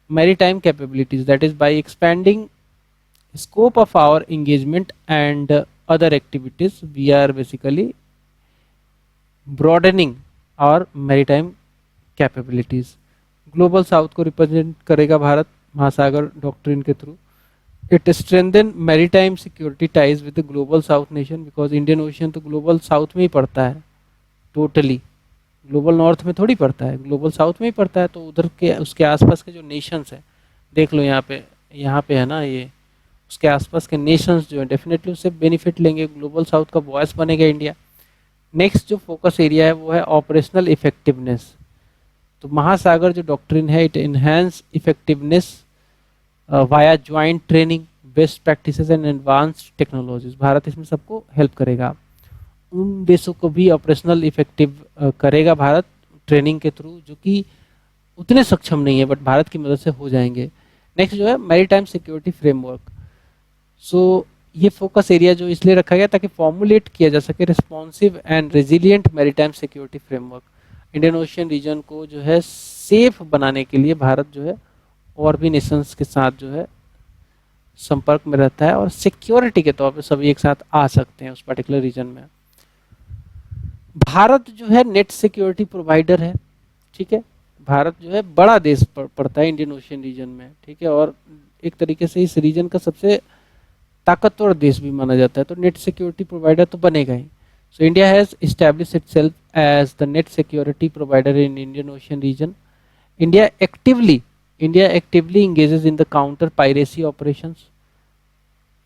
Speaker 1: maritime capabilities, that is by expanding scope of our engagement and other activities we are basically broadening our maritime capabilities. Global south को रिप्रेजेंट करेगा भारत महासागर डॉक्ट्रिन के through. It strengthen maritime security ties with the global south nation, because Indian Ocean तो global south में ही पड़ता है, totally global north में थोड़ी पड़ता है, ग्लोबल साउथ में ही पड़ता है। तो उधर के उसके आसपास के जो नेशंस हैं, देख लो यहाँ पे है ना, ये उसके आसपास के नेशंस जो है डेफिनेटली उससे बेनिफिट लेंगे, ग्लोबल साउथ का वॉइस बनेगा इंडिया। नेक्स्ट जो फोकस एरिया है वो है ऑपरेशनल इफेक्टिवनेस। तो महासागर जो डॉक्ट्रिन है it enhance effectiveness via joint training, best practices and advanced technologies. Bharat इसमें सबको हेल्प करेगा, उन देशों को भी ऑपरेशनल इफेक्टिव करेगा भारत ट्रेनिंग के थ्रू, जो कि उतने सक्षम नहीं है बट भारत की मदद से हो जाएंगे। नेक्स्ट जो है मैरीटाइम सिक्योरिटी फ्रेमवर्क। सो ये फोकस एरिया जो इसलिए रखा गया ताकि फॉर्मुलेट किया जा सके responsive and resilient maritime security framework. Indian Ocean region को जो है सेफ बनाने के लिए भारत जो है और भी नेशंस के साथ जो है संपर्क में रहता है, और सिक्योरिटी के तौर पे सभी एक साथ आ सकते हैं उस पर्टिकुलर रीजन में। भारत जो है नेट सिक्योरिटी प्रोवाइडर है, ठीक है। भारत जो है बड़ा देश पड़ता है इंडियन ओशियन रीजन में, ठीक है, और एक तरीके से इस रीजन का सबसे ताकतवर देश भी माना जाता है, तो नेट सिक्योरिटी प्रोवाइडर तो बनेगा ही। So India has established itself as the net security provider in Indian Ocean region. India actively engages in the counter piracy operations,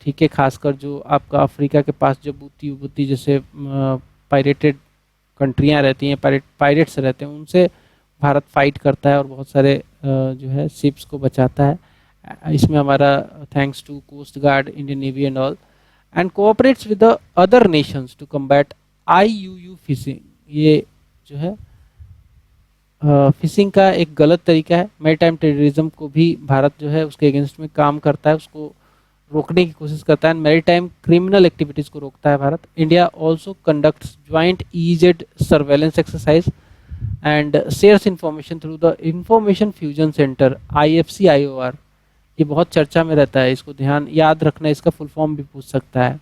Speaker 1: ठीक है, खासकर जो आपका अफ्रीका के पास जो बूती जैसे पायरेटेड कंट्रियां रहती हैं, पायरेट्स रहते हैं, उनसे भारत फाइट करता है और बहुत सारे जो है शिप्स को बचाता है। इसमें हमारा thanks to coast guard, Indian navy and all. And cooperates with the other nations to combat IUU fishing. ये जो है फिशिंग का एक गलत तरीका है। मैरीटाइम टेररिज्म को भी भारत जो है उसके अगेंस्ट में काम करता है, उसको रोकने की कोशिश करता है। मैरीटाइम क्रिमिनल एक्टिविटीज़ को रोकता है Bharat. India also conducts joint EEZ surveillance exercise and shares information through the information fusion centre IFC-IOR। ये बहुत चर्चा में रहता है, इसको ध्यान याद रखना, इसका फुल फॉर्म भी पूछ सकता है।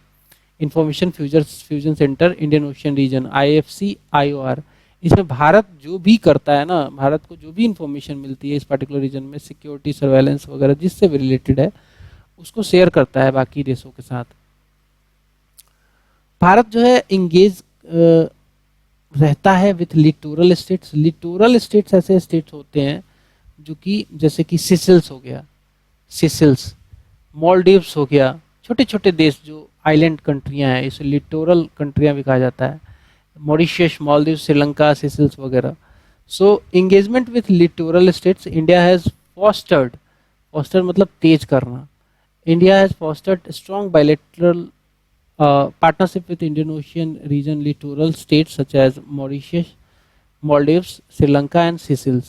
Speaker 1: Information fusion centre Indian Ocean region IFC-IOR। इसमें भारत जो भी करता है ना, भारत को जो भी इंफॉर्मेशन मिलती है इस पर्टिकुलर रीजन में, सिक्योरिटी सर्वेलेंस वगैरह जिससे भी रिलेटेड है, उसको शेयर करता है बाकी देशों के साथ। भारत जो है इंगेज रहता है with littoral states. Littoral states ऐसे स्टेट्स होते हैं जो कि जैसे कि सिसिल्स हो गया, सिसिल्स, मॉलडीव्स हो गया, छोटे छोटे देश जो आइलैंड कंट्रियां हैं, इसे लिटोरल कंट्रियां भी कहा जाता है। मॉरिशस, मालदीव, श्रीलंका, सिसिल्स वगैरह। So engagement with littoral states India has fostered, foster मतलब तेज करना। India has fostered strong bilateral partnership with Indian Ocean region littoral states such as Mauritius, Maldives, Sri Lanka and Seychelles।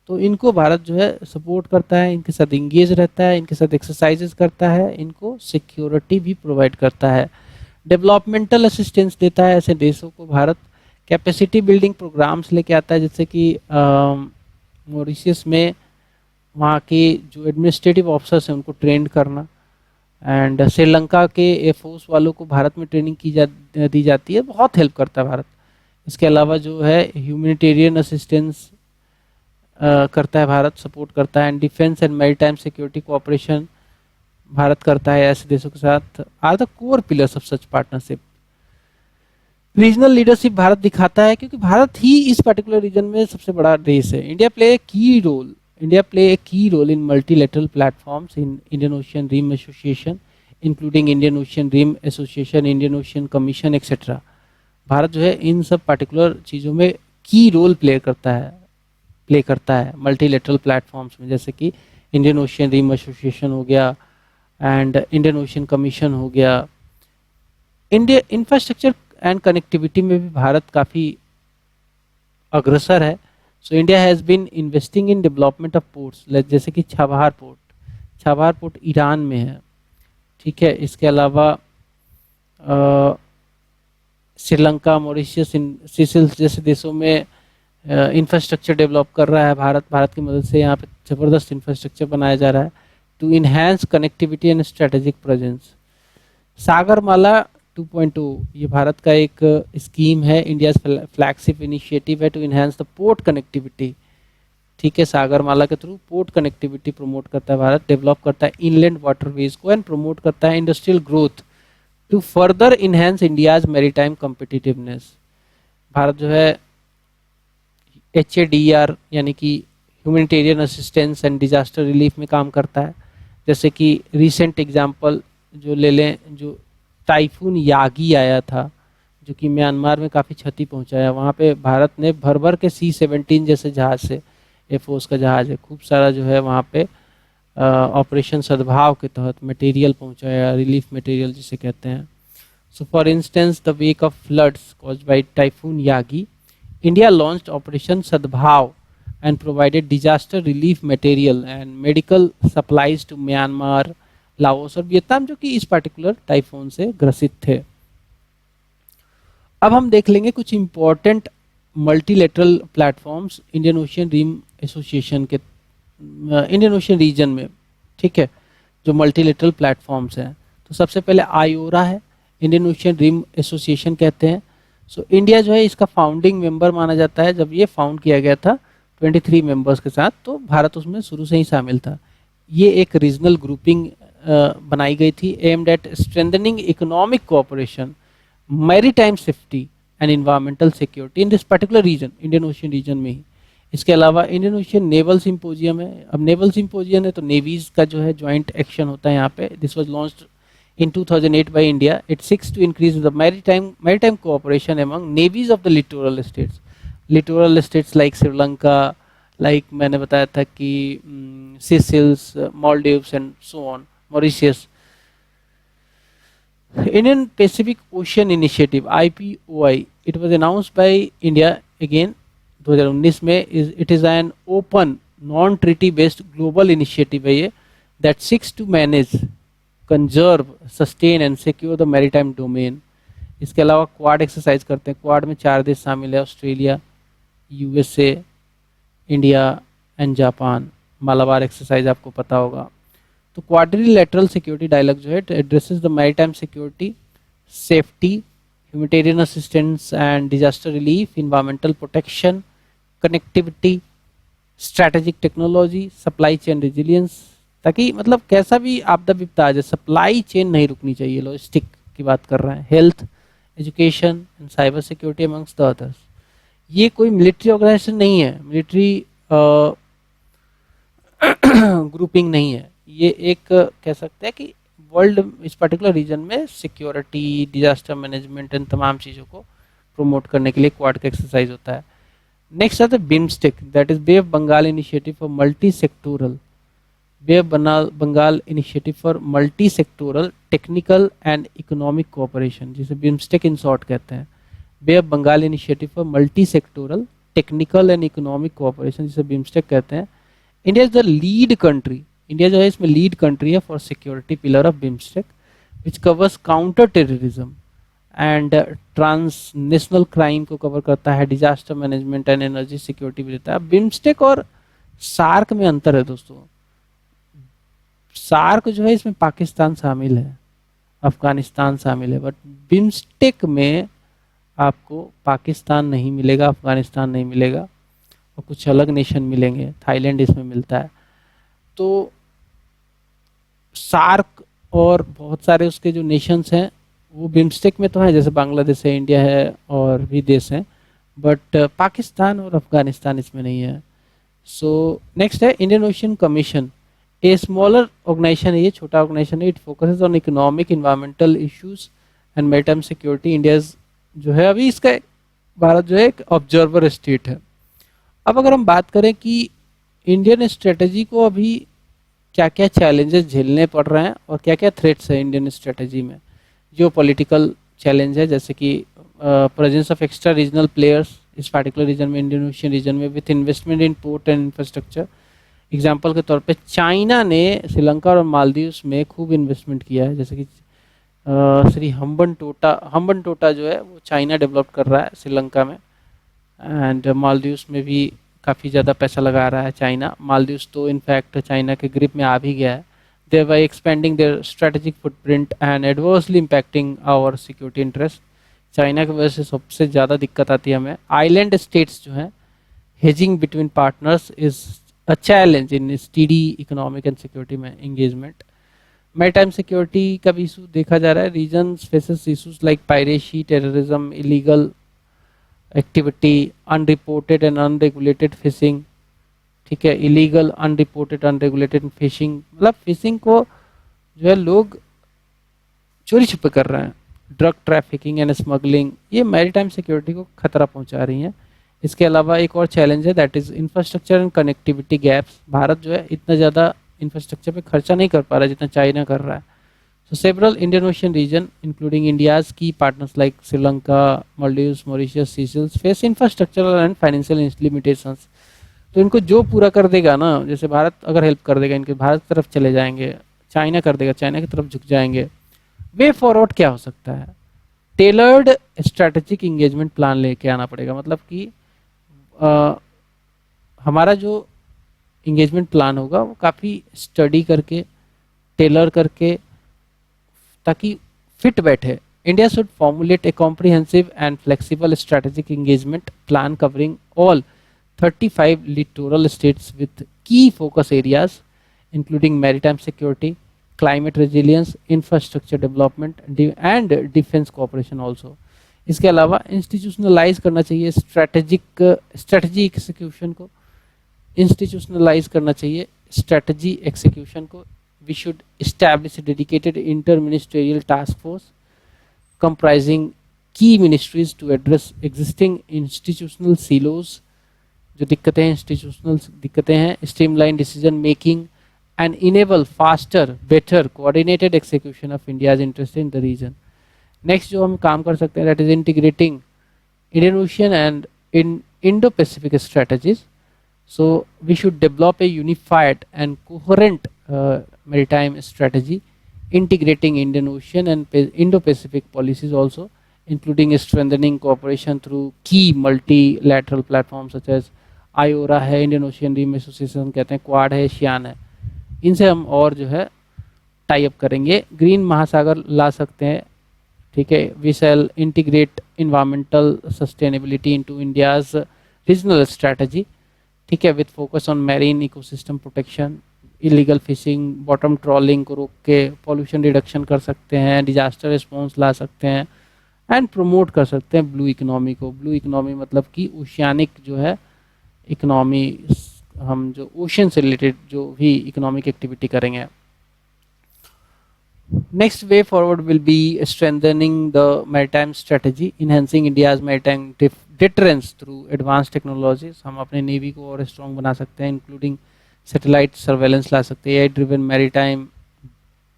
Speaker 1: तो इनको भारत जो है सपोर्ट करता है, इनके साथ इंगेज रहता है, इनके साथ एक्सरसाइजेस करता है, इनको सिक्योरिटी भी प्रोवाइड करता है, डेवलपमेंटल असिस्टेंस देता है ऐसे देशों को भारत। कैपेसिटी बिल्डिंग प्रोग्राम्स लेके आता है, जैसे कि मॉरिशियस में वहाँ के जो एडमिनिस्ट्रेटिव ऑफिसर्स हैं उनको ट्रेंड करना, एंड श्रीलंका के एयरफोर्स वालों को भारत में ट्रेनिंग दी जाती है, बहुत हेल्प करता है भारत। इसके अलावा जो है ह्यूमैनिटेरियन असिस्टेंस करता है भारत, सपोर्ट करता है, and defence and maritime security cooperation Bharat करता है ऐसे देशों के साथ। Are the core pillars of such partnership. Regional leadership Bharat दिखाता है क्योंकि भारत ही इस पर्टिकुलर रीजन में सबसे बड़ा देश है। इंडिया प्ले ए की role, India play a key role in multilateral platforms in Indian Ocean Rim Association, including Indian Ocean Rim Association, Indian Ocean Commission, etc. Bharat जो है इन सब पर्टिकुलर चीज़ों में की रोल प्ले करता है मल्टीलेटरल प्लेटफॉर्म्स में, जैसे कि इंडियन ओशियन रिम एसोसिएशन हो गया एंड इंडियन ओशियन कमीशन हो गया। इंडिया इंफ्रास्ट्रक्चर एंड कनेक्टिविटी में भी भारत काफ़ी अग्रसर है। So India has been investing in development of ports, जैसे कि छाबहार पोर्ट ईरान में है, ठीक है। इसके अलावा श्रीलंका, मॉरिशियस, सीशेल्स जैसे देशों में इंफ्रास्ट्रक्चर डेवलप कर रहा है भारत की मदद से। यहाँ पे ज़बरदस्त इंफ्रास्ट्रक्चर बनाया जा रहा है to enhance connectivity and strategic presence. Sagarmala 2.0 ये भारत का एक स्कीम है, इंडिया फ्लैगशिप इनिशिएटिव है to enhance the port connectivity, ठीक है। सागरमाला के थ्रू पोर्ट कनेक्टिविटी प्रमोट करता है भारत, डेवलप करता है इनलैंड वाटरवेज को एंड प्रमोट करता है industrial growth to further enhance India's maritime competitiveness. Bharat जो है HADR यानी कि humanitarian assistance and disaster relief में काम करता है। जैसे कि रिसेंट एग्जांपल जो ले लें, जो टाइफून यागी आया था जो कि म्यांमार में काफ़ी क्षति पहुंचाया, वहाँ पे भारत ने भर भर के C-17 जैसे जहाज से, एयरफोर्स का जहाज है, खूब सारा जो है वहाँ पे ऑपरेशन सद्भाव के तहत मटेरियल पहुंचाया, रिलीफ मटेरियल जिसे कहते हैं। So for instance the wake of floods caused by typhoon Yagi, India launched operation Sadbhav and provided disaster relief material and medical supplies to Myanmar, Laos और वियतनाम जो कि इस पर्टिकुलर टाइफून से ग्रसित थे। अब हम देख लेंगे कुछ important multilateral platforms Indian Ocean rim association के, इंडियन ओशियन रीजन में, ठीक है, जो मल्टीलेटरल प्लेटफॉर्म्स हैं। तो सबसे पहले आयोरा है, इंडियन ओशियन रिम एसोसिएशन कहते हैं। सो इंडिया जो है इसका फाउंडिंग मेंबर माना जाता है। जब ये फाउंड किया गया था 23 मेंबर्स के साथ, तो भारत उसमें शुरू से ही शामिल था। ये एक रीजनल ग्रुपिंग बनाई गई थी aimed at strengthening economic cooperation, maritime safety and environmental security in this particular region, Indian Ocean region में ही। इसके अलावा इंडियन ओशियन नेवल सिंपोजियम है। अब नेवल सिंपोजियम है तो नेवीज का जो है ज्वाइंट एक्शन होता है यहाँ पे। This was launched in 2008 by India. It seeks to increase the maritime cooperation among navies of the littoral states. Littoral states like Sri Lanka, like मैंने बताया था कि Seychelles, Maldives and so on, Mauritius. Indian Pacific Ocean Initiative IPOI, it was announced by India again 2019 में. It is an open non treaty based global initiative है ये, that seeks to manage, conserve, sustain and secure the maritime domain. इसके अलावा quad exercise करते हैं. Quad में 4 देश शामिल है, Australia, USA, India and Japan. Malabar exercise आपको पता होगा. तो क्वाड्रिलेटरल सिक्योरिटी डायलॉग जो है addresses the maritime security, safety, humanitarian assistance and disaster relief, environmental protection, connectivity, strategic technology, supply chain resilience, ताकि मतलब कैसा भी आपदा विपदा आ जाए सप्लाई चेन नहीं रुकनी चाहिए. लॉजिस्टिक की बात कर रहे हैं. Health, education and cyber security amongst the others. ये कोई मिलिट्री ऑर्गेनाइजेशन नहीं है, मिलिट्री ग्रुपिंग नहीं है. ये एक कह सकते हैं कि वर्ल्ड इस पर्टिकुलर रीजन में सिक्योरिटी, डिजास्टर मैनेजमेंट इन तमाम चीज़ों को प्रमोट करने के लिए क्वाड का एक्सरसाइज होता है. नेक्स्ट आता है BIMSTEC, that is Bay of Bengal initiative for multi sectoral. Bay of Bengal initiative for multi sectoral technical and economic cooperation, जिसे बिम्स्टेक इन शॉर्ट कहते हैं. Bay of Bengal initiative for multi sectoral technical and economic cooperation, जिसे BIMSTEC कहते हैं. India is the lead country, India जो है इसमें lead country है for security pillar of BIMSTEC, which covers counter terrorism and transnational crime को cover करता है, disaster management and energy security भी देता है. बिम्स्टेक और सार्क में अंतर है दोस्तों. सार्क जो है इसमें पाकिस्तान शामिल है, अफगानिस्तान शामिल है, बट बिम्स्टेक में आपको पाकिस्तान नहीं मिलेगा, अफगानिस्तान नहीं मिलेगा और कुछ अलग नेशन मिलेंगे. थाईलैंड इसमें मिलता है. तो सार्क और बहुत सारे उसके जो नेशंस हैं वो बिम्स्टेक में तो हैं, जैसे बांग्लादेश है, इंडिया है और भी देश हैं, बट पाकिस्तान और अफगानिस्तान इसमें नहीं है. सो नेक्स्ट है Indian ocean commission, a smaller organisation है, ये छोटा ऑर्गेनाइजेशन है. It focuses on economic, environmental issues and maritime security. India जो है अभी इसका भारत जो है एक ऑब्जर्वर स्टेट है. अब अगर हम बात करें कि इंडियन स्ट्रेटजी को अभी क्या क्या चैलेंजेस झेलने पड़ रहे हैं और क्या क्या थ्रेट्स है इंडियन स्ट्रेटजी में. जो पॉलिटिकल चैलेंज है, जैसे कि presence of extra regional players इस पार्टिकुलर रीजन में, इंडियन ओशियन रीजन में, with investment in port and infrastructure. Example के तौर पे चाइना ने श्रीलंका और मालदीव्स में खूब इन्वेस्टमेंट किया है, जैसे कि श्री हम्बन टोटा जो है वो चाइना डेवलप कर रहा है श्रीलंका में, एंड मालदीव्स में भी काफ़ी ज़्यादा पैसा लगा रहा है चाइना. मालदीव्स तो इनफैक्ट चाइना के ग्रिप में आ भी गया है. They by expanding their strategic footprint and adversely impacting our security interest. China की वजह से सबसे ज़्यादा दिक्कत आती है हमें. आइलैंड स्टेट्स जो हैं, hedging between partners is a challenge in steady economic and security में एंगेजमेंट. मैरीटाइम सिक्योरिटी का भी इशू देखा जा रहा है. Region faces issues like piracy, terrorism, illegal activity, unreported and unregulated fishing. ठीक है, इलीगल, अनरिपोर्टेड, अनरेगुलेटेड फिशिंग, मतलब फिशिंग को जो है लोग चोरी छुपे कर रहे हैं. ड्रग ट्रैफिकिंग एंड स्मगलिंग, ये मैरीटाइम सिक्योरिटी को खतरा पहुंचा रही हैं. इसके अलावा एक और चैलेंज है, that is infrastructure and connectivity gaps. Bharat जो है इतना ज़्यादा इंफ्रास्ट्रक्चर पे खर्चा नहीं कर पा रहा है जितना चाइना कर रहा है. So several Indian Ocean region, including India's key partners like Sri Lanka, Maldives, Mauritius, Seychelles, face infrastructural and financial limitations. तो इनको जो पूरा कर देगा ना, जैसे भारत अगर हेल्प कर देगा इनके, भारत की तरफ चले जाएंगे, चाइना कर देगा, चाइना की तरफ झुक जाएंगे. वे फॉरवर्ड क्या हो सकता है? टेलर्ड स्ट्रैटेजिक इंगेजमेंट प्लान लेके आना पड़ेगा. मतलब कि हमारा जो इंगेजमेंट प्लान होगा वो काफ़ी स्टडी करके, टेलर करके, ताकि फिट बैठे. India should formulate A comprehensive and flexible strategic engagement plan covering all 35 littoral states with key focus areas including maritime security, climate resilience, infrastructure development and defense cooperation also. इसके अलावा institutionalise करना चाहिए strategy execution को, institutionalise करना चाहिए strategy execution को. We should establish a dedicated inter-ministerial task force comprising key ministries to address existing institutional silos, जो दिक्कतें इंस्टीट्यूशनल दिक्कतें हैं, streamline decision making and enable faster, better coordinated execution of India's interest in the region. Next जो हम काम कर सकते हैं that is integrating Indian Ocean and in Indo-Pacific strategies. So we should develop a unified and coherent maritime strategy, integrating Indian Ocean and Indo-Pacific policies also, including strengthening cooperation through key multilateral platforms such as IORA है, Indian Ocean Rim Association कहते हैं, quad है, ASEAN है, इनसे हम और जो है टाई अप करेंगे, ग्रीन महासागर ला सकते हैं, ठीक है, we shall integrate environmental sustainability into India's regional strategy, ठीक है, with focus on marine ecosystem protection, illegal fishing, bottom trawling को रोक के पॉल्यूशन रिडक्शन कर सकते हैं, डिजास्टर रिस्पॉन्स ला सकते हैं एंड प्रमोट कर सकते हैं ब्लू इकोनॉमी को। ब्लू इकोनॉमी मतलब कि ओशियानिक जो है इकोनॉमी, हम जो ओशन से रिलेटेड जो भी इकोनॉमिक एक्टिविटी करेंगे। Next way forward will be strengthening the maritime strategy, enhancing India's maritime deterrence through advanced technologies। हम अपने नेवी को और स्ट्रॉन्ग बना सकते हैं, इंक्लूडिंग सैटेलाइट सर्वेलेंस ला सकते हैं, air driven maritime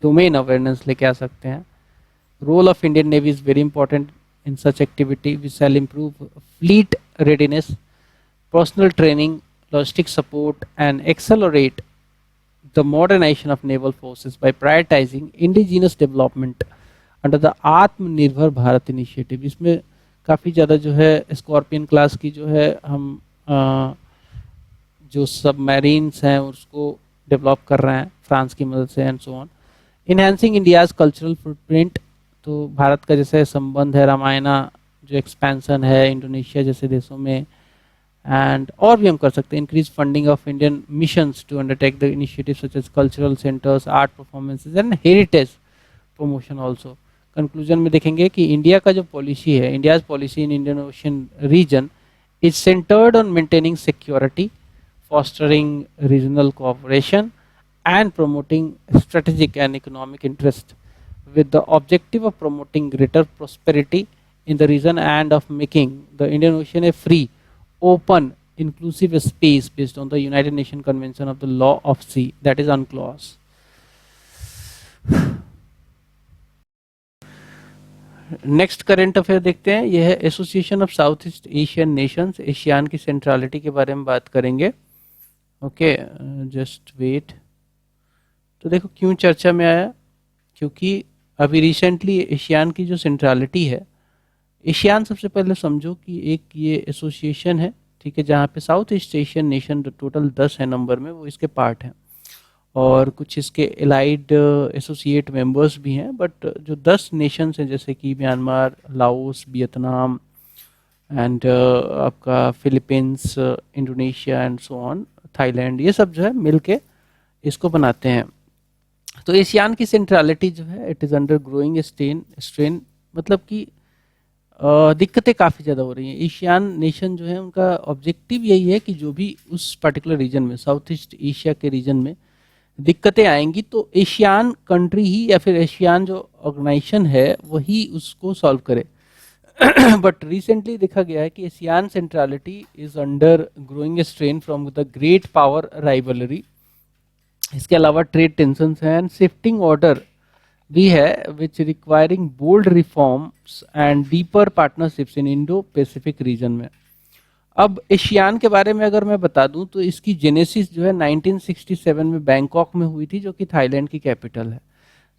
Speaker 1: domain awareness लेके आ सकते हैं। Role of Indian navy is very important in such activity, we shall improve fleet readiness, personal training, logistic support and accelerate the modernization of naval forces by prioritizing indigenous development under the आत्मनिर्भर Bharat initiative. इसमें काफ़ी ज़्यादा जो है scorpion class की जो है हम जो सबमरीन्स हैं उसको डेवलप कर रहे हैं फ्रांस की मदद से and so on. Enhancing India's cultural footprint, तो भारत का जैसे संबंध है रामायणा जो एक्सपेंशन है इंडोनेशिया जैसे देशों में, एंड और भी हम कर सकते हैं, increase funding of Indian missions to undertake the initiative such as cultural centres, art performances and heritage promotion also. Conclusion में देखेंगे कि इंडिया का जो पॉलिसी है, India's policy in Indian ocean region is centred on maintaining security, fostering regional cooperation and promoting strategic and economic interest with the objective of promoting greater prosperity in the region and of making the Indian Ocean a free, open, inclusive space based on the United Nations Convention of the Law of Sea, that is UNCLOS. Next current affair देखते हैं, यह है Association of South East Asian Nations, ASEAN की centrality के बारे में बात करेंगे। Okay, just wait. तो देखो क्यों चर्चा में आया, क्योंकि अभी रिसेंटली एशियान की जो सेंट्रलिटी है, एशियान सबसे पहले समझो कि एक ये एसोसिएशन है, ठीक है, जहाँ पे south East Asian nation total 10 है नंबर में, वो इसके पार्ट हैं और कुछ इसके एलाइड एसोसिएट मेंबर्स भी हैं, बट जो 10 नेशंस हैं जैसे कि म्यांमार, लाओस, वियतनाम एंड आपका Philippines, Indonesia and so on, Thailand, ये सब जो है मिलके इसको बनाते हैं। तो एशियान की सेंट्रलिटी जो है it is under growing strain, मतलब कि दिक्कतें काफ़ी ज़्यादा हो रही हैं। एशियान नेशन जो है उनका ऑब्जेक्टिव यही है कि जो भी उस पर्टिकुलर रीजन में, साउथ ईस्ट एशिया के रीजन में दिक्कतें आएंगी तो एशियान कंट्री ही या फिर एशियान जो ऑर्गेनाइजेशन है वही उसको सॉल्व करे। बट रिसेंटली देखा गया है कि ASEAN centrality is under growing strain from the great power rivalry. इसके अलावा ट्रेड टेंशंस हैं एंड शिफ्टिंग ऑर्डर भी है which requiring bold reforms and deeper partnerships in Indo Pacific region में। अब एशियान के बारे में अगर मैं बता दूं तो इसकी जेनेसिस जो है 1967 में बैंकॉक में हुई थी, जो कि थाईलैंड की कैपिटल है।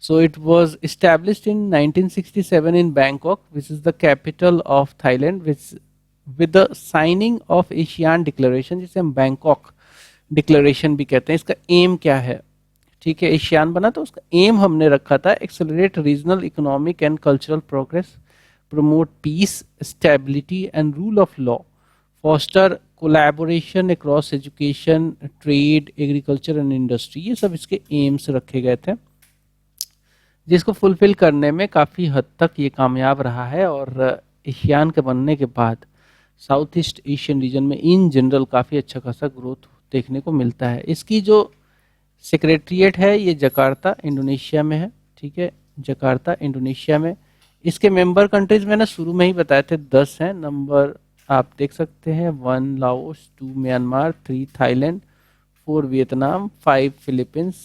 Speaker 1: So it was established in 1967 in Bangkok which is the capital of Thailand, which with the signing of ASEAN declaration, जिसे हम बैंकॉक डिक्लेरेशन भी कहते हैं। इसका एम क्या है, ठीक है, एशियान बना तो उसका एम हमने रखा था accelerate regional economic and cultural progress, promote peace, stability and rule of law, foster collaboration across education, trade, agriculture and industry। ये सब इसके एम्स रखे गए थे, जिसको फुलफिल करने में काफ़ी हद तक ये कामयाब रहा है। और एशियान के बनने के बाद साउथ ईस्ट एशियन रीजन में इन जनरल काफ़ी अच्छा खासा ग्रोथ देखने को मिलता है। इसकी जो सेक्रेटरीट है ये जकार्ता इंडोनेशिया में है, ठीक है, जकार्ता इंडोनेशिया में। इसके मेंबर कंट्रीज मैंने शुरू में ही बताए थे 10 हैं, नंबर आप देख सकते हैं, 1 Laos, 2 Myanmar, 3 Thailand, 4 Vietnam, 5 Philippines,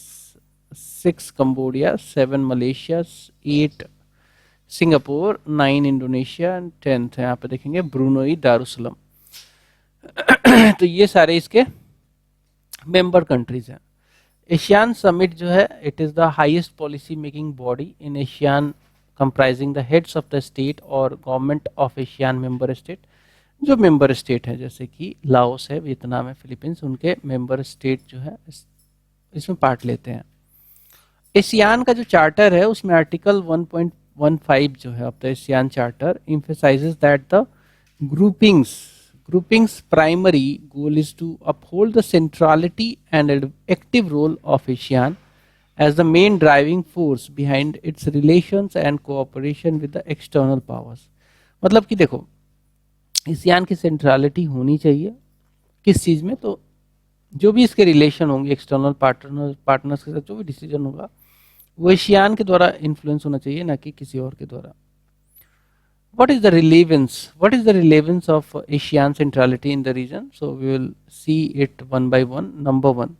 Speaker 1: 6 Cambodia, 7 Malaysia, 8 Singapore, 9 Indonesia and 10th है यहाँ पे देखेंगे ब्रुनोई दारुसलम। तो ये सारे इसके मेंबर कंट्रीज हैं। एशियान समिट जो है it is the highest policy making body in ASEAN, comprising the heads of the state और government of ASEAN member state. जो मेंबर स्टेट है जैसे कि लाओस है, वियतनाम है, फिलीपींस, उनके मेंबर स्टेट जो है इसमें पार्ट लेते हैं। एशियान का जो चार्टर है उसमें आर्टिकल 1.15 जो है of the ASEAN charter emphasizes that the grouping's primary goal is to uphold the centrality and active role of ASEAN as the main driving force behind its relations and cooperation with the external powers। मतलब कि देखो ASEAN की centrality होनी चाहिए किस चीज़ में, तो जो भी इसके रिलेशन होंगे एक्सटर्नल पार्टनर्स के साथ जो भी डिसीजन होगा वो एशियान के द्वारा इन्फ्लुएंस होना चाहिए, ना कि किसी और के द्वारा। What is the relevance? What is the relevance of Asian centrality in the region? So we will see it one by one. Number one,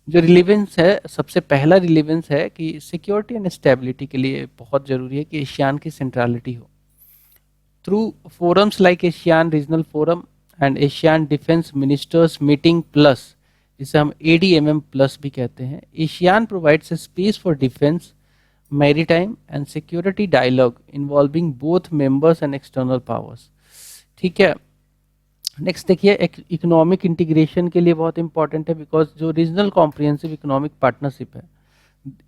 Speaker 1: जो रिलेवेंस है, सबसे पहला रिलेवेंस है कि सिक्योरिटी एंड स्टेबिलिटी के लिए बहुत ज़रूरी है कि एशियान की सेंट्रलिटी हो। Through forums like ASEAN regional forum and ASEAN defence ministers meeting plus, जिसे हम ADMM प्लस भी कहते हैं, ASEAN provides space for defence, maritime and security dialogue involving both members and external powers. ठीक है, next देखिए economic integration के लिए बहुत इंपॉर्टेंट है, बिकॉज जो रीजनल कॉम्प्रिहेंसिव इकोनॉमिक पार्टनरशिप है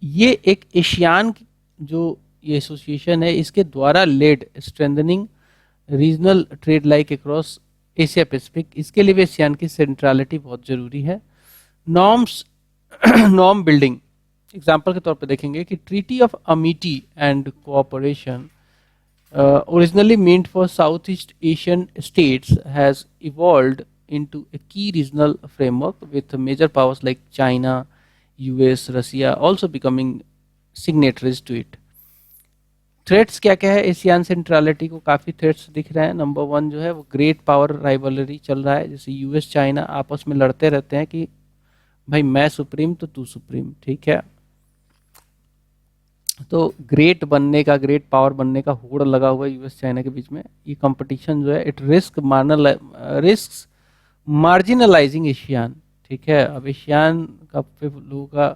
Speaker 1: ये एक एशियान जो ये एसोसिएशन है इसके द्वारा led strengthening regional trade like across Asia Pacific, इसके लिए भी एशियान की सेंट्रलिटी बहुत ज़रूरी है। नॉर्म्स नॉर्म बिल्डिंग एग्जाम्पल के तौर पे देखेंगे कि treaty of Amity and cooperation originally meant for Southeast Asian states has evolved into a key regional framework with major powers like China, US, Russia also becoming signatories to it। Threats क्या क्या है, ASEAN centrality को काफ़ी threats दिख रहे हैं। Number one जो है वो ग्रेट पावर राइवलरी चल रहा है, जैसे यूएस चाइना आपस में लड़ते रहते हैं कि भाई मैं सुप्रीम तो तू सुप्रीम, ठीक है। तो ग्रेट बनने का, ग्रेट पावर बनने का होड़ लगा हुआ है यूएस चाइना के बीच में। ये कंपटीशन जो है इट रिस्क मार्जिनलाइजिंग एशियान, ठीक है। अब एशियान का पे लोगों का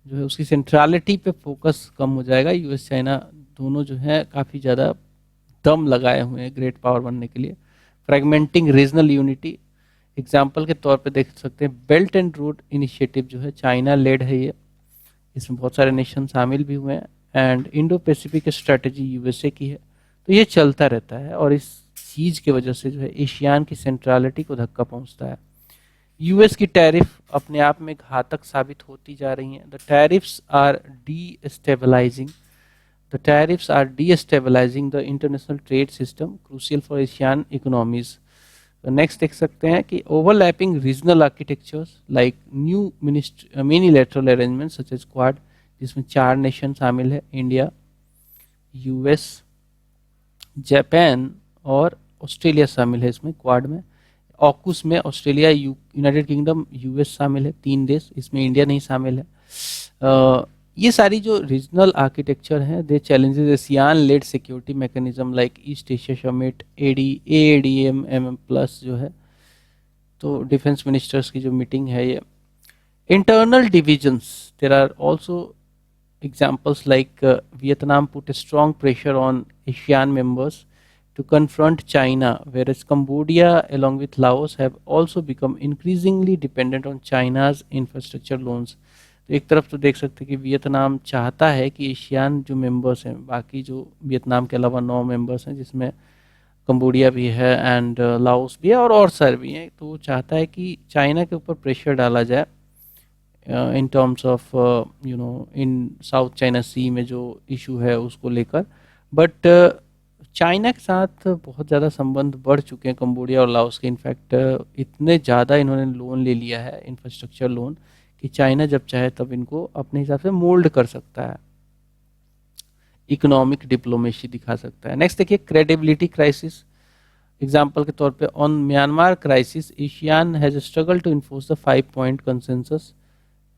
Speaker 1: जो है उसकी सेंट्रलिटी पे फोकस कम हो जाएगा। यूएस चाइना दोनों जो है काफ़ी ज़्यादा दम लगाए हुए हैं ग्रेट पावर बनने के लिए। फ्रेगमेंटिंग रीजनल यूनिटी एग्जाम्पल के तौर पे देख सकते हैं, बेल्ट एंड रोड इनिशिएटिव जो है चाइना लेड है ये, इसमें बहुत सारे नेशन शामिल भी हुए हैं। And Indo Pacific strategy USA की है। तो ये चलता रहता है और इस चीज़ की वजह से जो है एशियान की सेंट्रलिटी को धक्का पहुंचता है। यूएस की टैरिफ अपने आप में घातक साबित होती जा रही हैं। The tariffs are destabilising the international trade system crucial for ASEAN economies. Next देख सकते हैं कि overlapping regional architectures like new unilateral arrangement such as Quad, जिसमें 4 नेशन शामिल है, इंडिया, यूएस, जापान और ऑस्ट्रेलिया शामिल है इसमें क्वाड में। ऑकुस में ऑस्ट्रेलिया, यूनाइटेड किंगडम, यूएस शामिल है, 3 देश, इसमें इंडिया नहीं शामिल है। ये सारी जो रीजनल आर्किटेक्चर हैं they challenges ASEAN led security mechanism like East Asia summit, ADMM plus जो है, तो डिफेंस मिनिस्टर्स की जो मीटिंग है ये। Internal divisions, there are also examples like Vietnam put a strong pressure on ASEAN members to confront China, whereas Cambodia along with Laos have also become increasingly dependent on China's infrastructure loans। तो एक तरफ तो देख सकते हैं कि Vietnam चाहता है कि एशियान जो मेंबर्स हैं, बाकी जो वियतनाम के अलावा 9 मेंबर्स हैं जिसमें कंबोडिया भी है एंड लाओस भी है और सारे भी हैं, तो वो चाहता है कि चाइना के ऊपर प्रेशर डाला जाए in terms of in South China Sea में जो इशू है उसको लेकर। बट चाइना के साथ बहुत ज़्यादा संबंध बढ़ चुके हैं कंबोडिया और लाओस के। इनफैक्ट इतने ज़्यादा इन्होंने लोन ले लिया है, इंफ्रास्ट्रक्चर लोन, कि चाइना जब चाहे तब इनको अपने हिसाब से मोल्ड कर सकता है, इकोनॉमिक डिप्लोमेसी दिखा सकता है। नेक्स्ट देखिए क्रेडिबिलिटी क्राइसिस एग्जाम्पल के तौर पे on Myanmar crisis, ASEAN has struggle to enforce the 5 point consensus.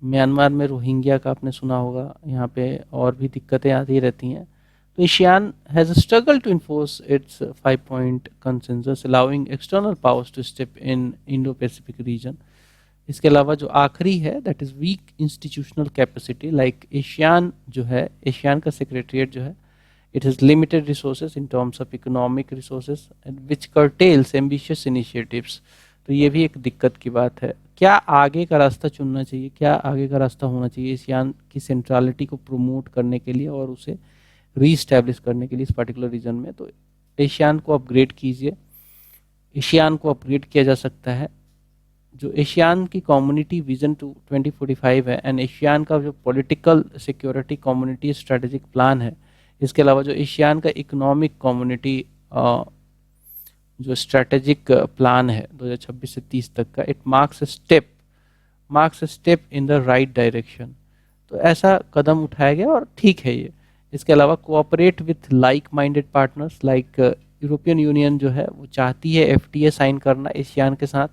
Speaker 1: Myanmar में रोहिंग्या का आपने सुना होगा, यहाँ पे और भी दिक्कतें आती रहती हैं। तो ASEAN has struggled to enforce its 5 point consensus, allowing external powers to step in Indo-Pacific region. इसके अलावा जो आखिरी है that is weak institutional capacity, like ASEAN जो है, एशियान का सेक्रेटरीट जो है, it has limited resources in terms of economic resources and which curtails ambitious initiatives. तो ये भी एक दिक्कत की बात है. क्या आगे का रास्ता चुनना चाहिए, क्या आगे का रास्ता होना चाहिए एशियान की सेंट्रलिटी को प्रमोट करने के लिए और उसे रीस्टैब्लिश करने के लिए इस पर्टिकुलर रीजन में? तो एशियान को अपग्रेड कीजिए. एशियान को अपग्रेड किया जा सकता है. जो एशियान की कम्युनिटी विजन टू 2045 है एंड एशियान का जो political security community strategic plan है, इसके अलावा जो एशियान का इकोनॉमिक कम्युनिटी जो स्ट्रेटेजिक प्लान है 2026 से 30 तक का, it marks step in the right direction. तो ऐसा कदम उठाया गया और ठीक है ये. इसके अलावा cooperate with like minded partners, like European union जो है वो चाहती है FTA साइन करना एशियान के साथ,